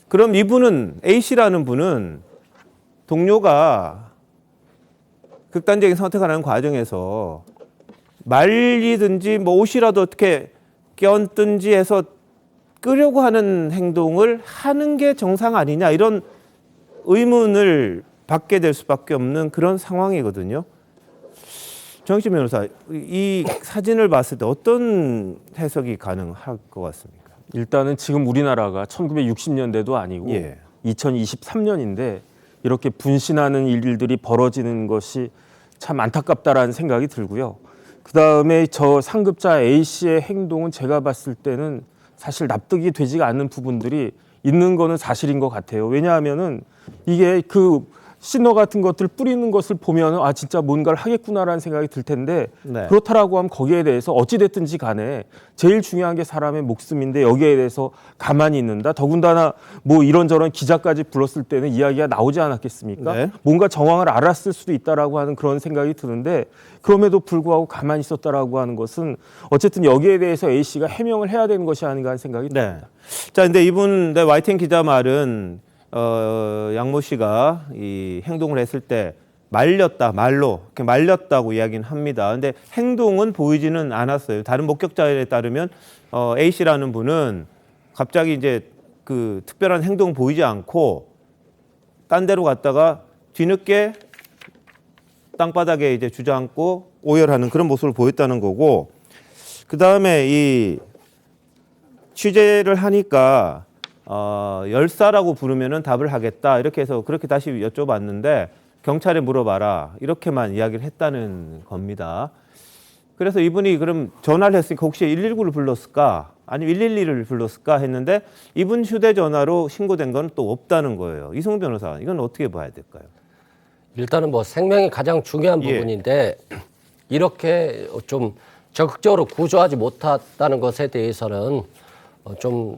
그럼 이분은 A씨라는 분은 동료가 극단적인 선택을 하는 과정에서 말리든지 뭐 옷이라도 어떻게 껴얹든지 해서 끄려고 하는 행동을 하는 게 정상 아니냐 이런 의문을 받게 될 수밖에 없는 그런 상황이거든요. 정익진 변호사, 이 사진을 봤을 때 어떤 해석이 가능할 것 같습니까? 일단은 지금 우리나라가 1960년대도 아니고 예. 2023년인데 이렇게 분신하는 일들이 벌어지는 것이 참 안타깝다라는 생각이 들고요. 그다음에 저 상급자 A씨의 행동은 제가 봤을 때는 사실 납득이 되지가 않는 부분들이 있는 거는 사실인 것 같아요. 왜냐하면은 이게 그 신호 같은 것들 뿌리는 것을 보면 아 진짜 뭔가를 하겠구나라는 생각이 들 텐데 네. 그렇다라고 하면 거기에 대해서 어찌 됐든지 간에 제일 중요한 게 사람의 목숨인데 여기에 대해서 가만히 있는다. 더군다나 뭐 이런저런 기자까지 불렀을 때는 이야기가 나오지 않았겠습니까? 네. 뭔가 정황을 알았을 수도 있다라고 하는 그런 생각이 드는데 그럼에도 불구하고 가만히 있었다라고 하는 것은 어쨌든 여기에 대해서 A 씨가 해명을 해야 되는 것이 아닌가 하는 생각이 듭니다. 네. 자, 근데 이분 YTN 기자 말은 양모 씨가 이 행동을 했을 때 말렸다, 말로 이렇게 말렸다고 이야기는 합니다. 근데 행동은 보이지는 않았어요. 다른 목격자에 따르면 A 씨라는 분은 갑자기 이제 그 특별한 행동 보이지 않고 딴 데로 갔다가 뒤늦게 땅바닥에 이제 주저앉고 오열하는 그런 모습을 보였다는 거고, 그 다음에 이 취재를 하니까 열사라고 부르면은 답을 하겠다 이렇게 해서 그렇게 다시 여쭤봤는데 경찰에 물어봐라 이렇게만 이야기를 했다는 겁니다. 그래서 이분이 그럼 전화를 했으니까 혹시 119를 불렀을까 아니면 112를 불렀을까 했는데 이분 휴대전화로 신고된 건 또 없다는 거예요. 이승훈 변호사, 이건 어떻게 봐야 될까요? 일단은 뭐 생명이 가장 중요한 부분인데 이렇게 좀 적극적으로 구조하지 못했다는 것에 대해서는 좀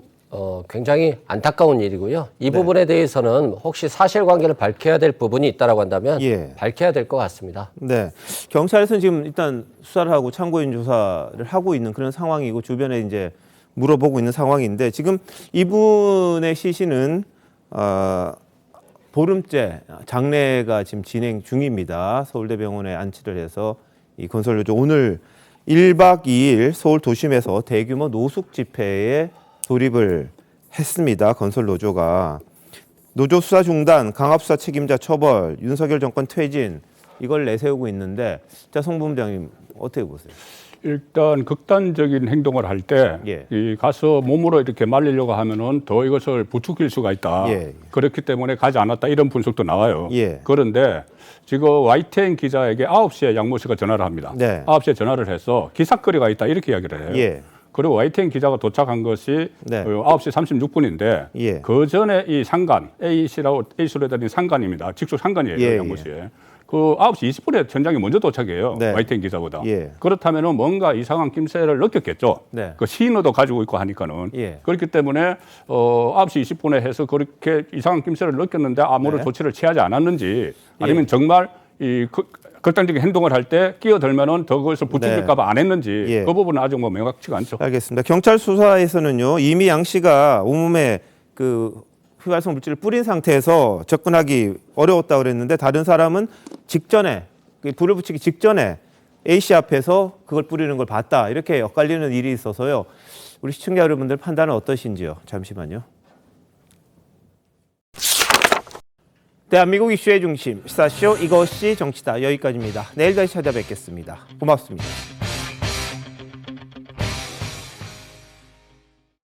굉장히 안타까운 일이고요. 이 부분에 대해서는 혹시 사실관계를 밝혀야 될 부분이 있다라고 한다면 밝혀야 될 것 같습니다. 네, 경찰에서는 지금 일단 수사를 하고 참고인 조사를 하고 있는 그런 상황이고 주변에 이제 물어보고 있는 상황인데 지금 이분의 시신은 보름째 장례가 지금 진행 중입니다. 서울대병원에 안치를 해서 이 건설노조 오늘 1박 2일 서울 도심에서 대규모 노숙 집회에 돌입을 했습니다. 건설노조가. 노조 수사 중단, 강압수사 책임자 처벌, 윤석열 정권 퇴진 이걸 내세우고 있는데 자, 송 본부장님 어떻게 보세요? 일단 극단적인 행동을 할 때 이 가서 몸으로 이렇게 말리려고 하면은 더 이것을 부추길 수가 있다. 그렇기 때문에 가지 않았다 이런 분석도 나와요. 그런데 지금 YTN 기자에게 9시에 양모 씨가 전화를 합니다. 9시에 전화를 해서 기사거리가 있다 이렇게 이야기를 해요. 그리고 YTN 기자가 도착한 것이 9시 36분인데 그 전에 이 상간 A씨로 해드린 상간입니다. 직속 상간이에요. 양모 씨에. 그 9시 20분에 현장에 먼저 도착해요. YTN 기자보다. 그렇다면은 뭔가 이상한 낌새를 느꼈겠죠. 그 신호도 가지고 있고 하니까는. 그렇기 때문에 9시 20분에 해서 그렇게 이상한 낌새를 느꼈는데 아무런 조치를 취하지 않았는지 아니면 정말 이 극단적인 행동을 할 때 끼어들면은 더 그것을 부추길까봐 안 했는지 그 부분은 아직 뭐 명확치가 않죠. 알겠습니다. 경찰 수사에서는요 이미 양 씨가 온몸에 그 휘발성 물질을 뿌린 상태에서 접근하기 어려웠다 그랬는데 다른 사람은 직전에 불을 붙이기 직전에 A 씨 앞에서 그걸 뿌리는 걸 봤다 이렇게 엇갈리는 일이 있어서요. 우리 시청자 여러분들 판단은 어떠신지요? 잠시만요. 대한민국 이슈의 중심 시사쇼 이것이 정치다 여기까지입니다. 내일 다시 찾아뵙겠습니다. 고맙습니다.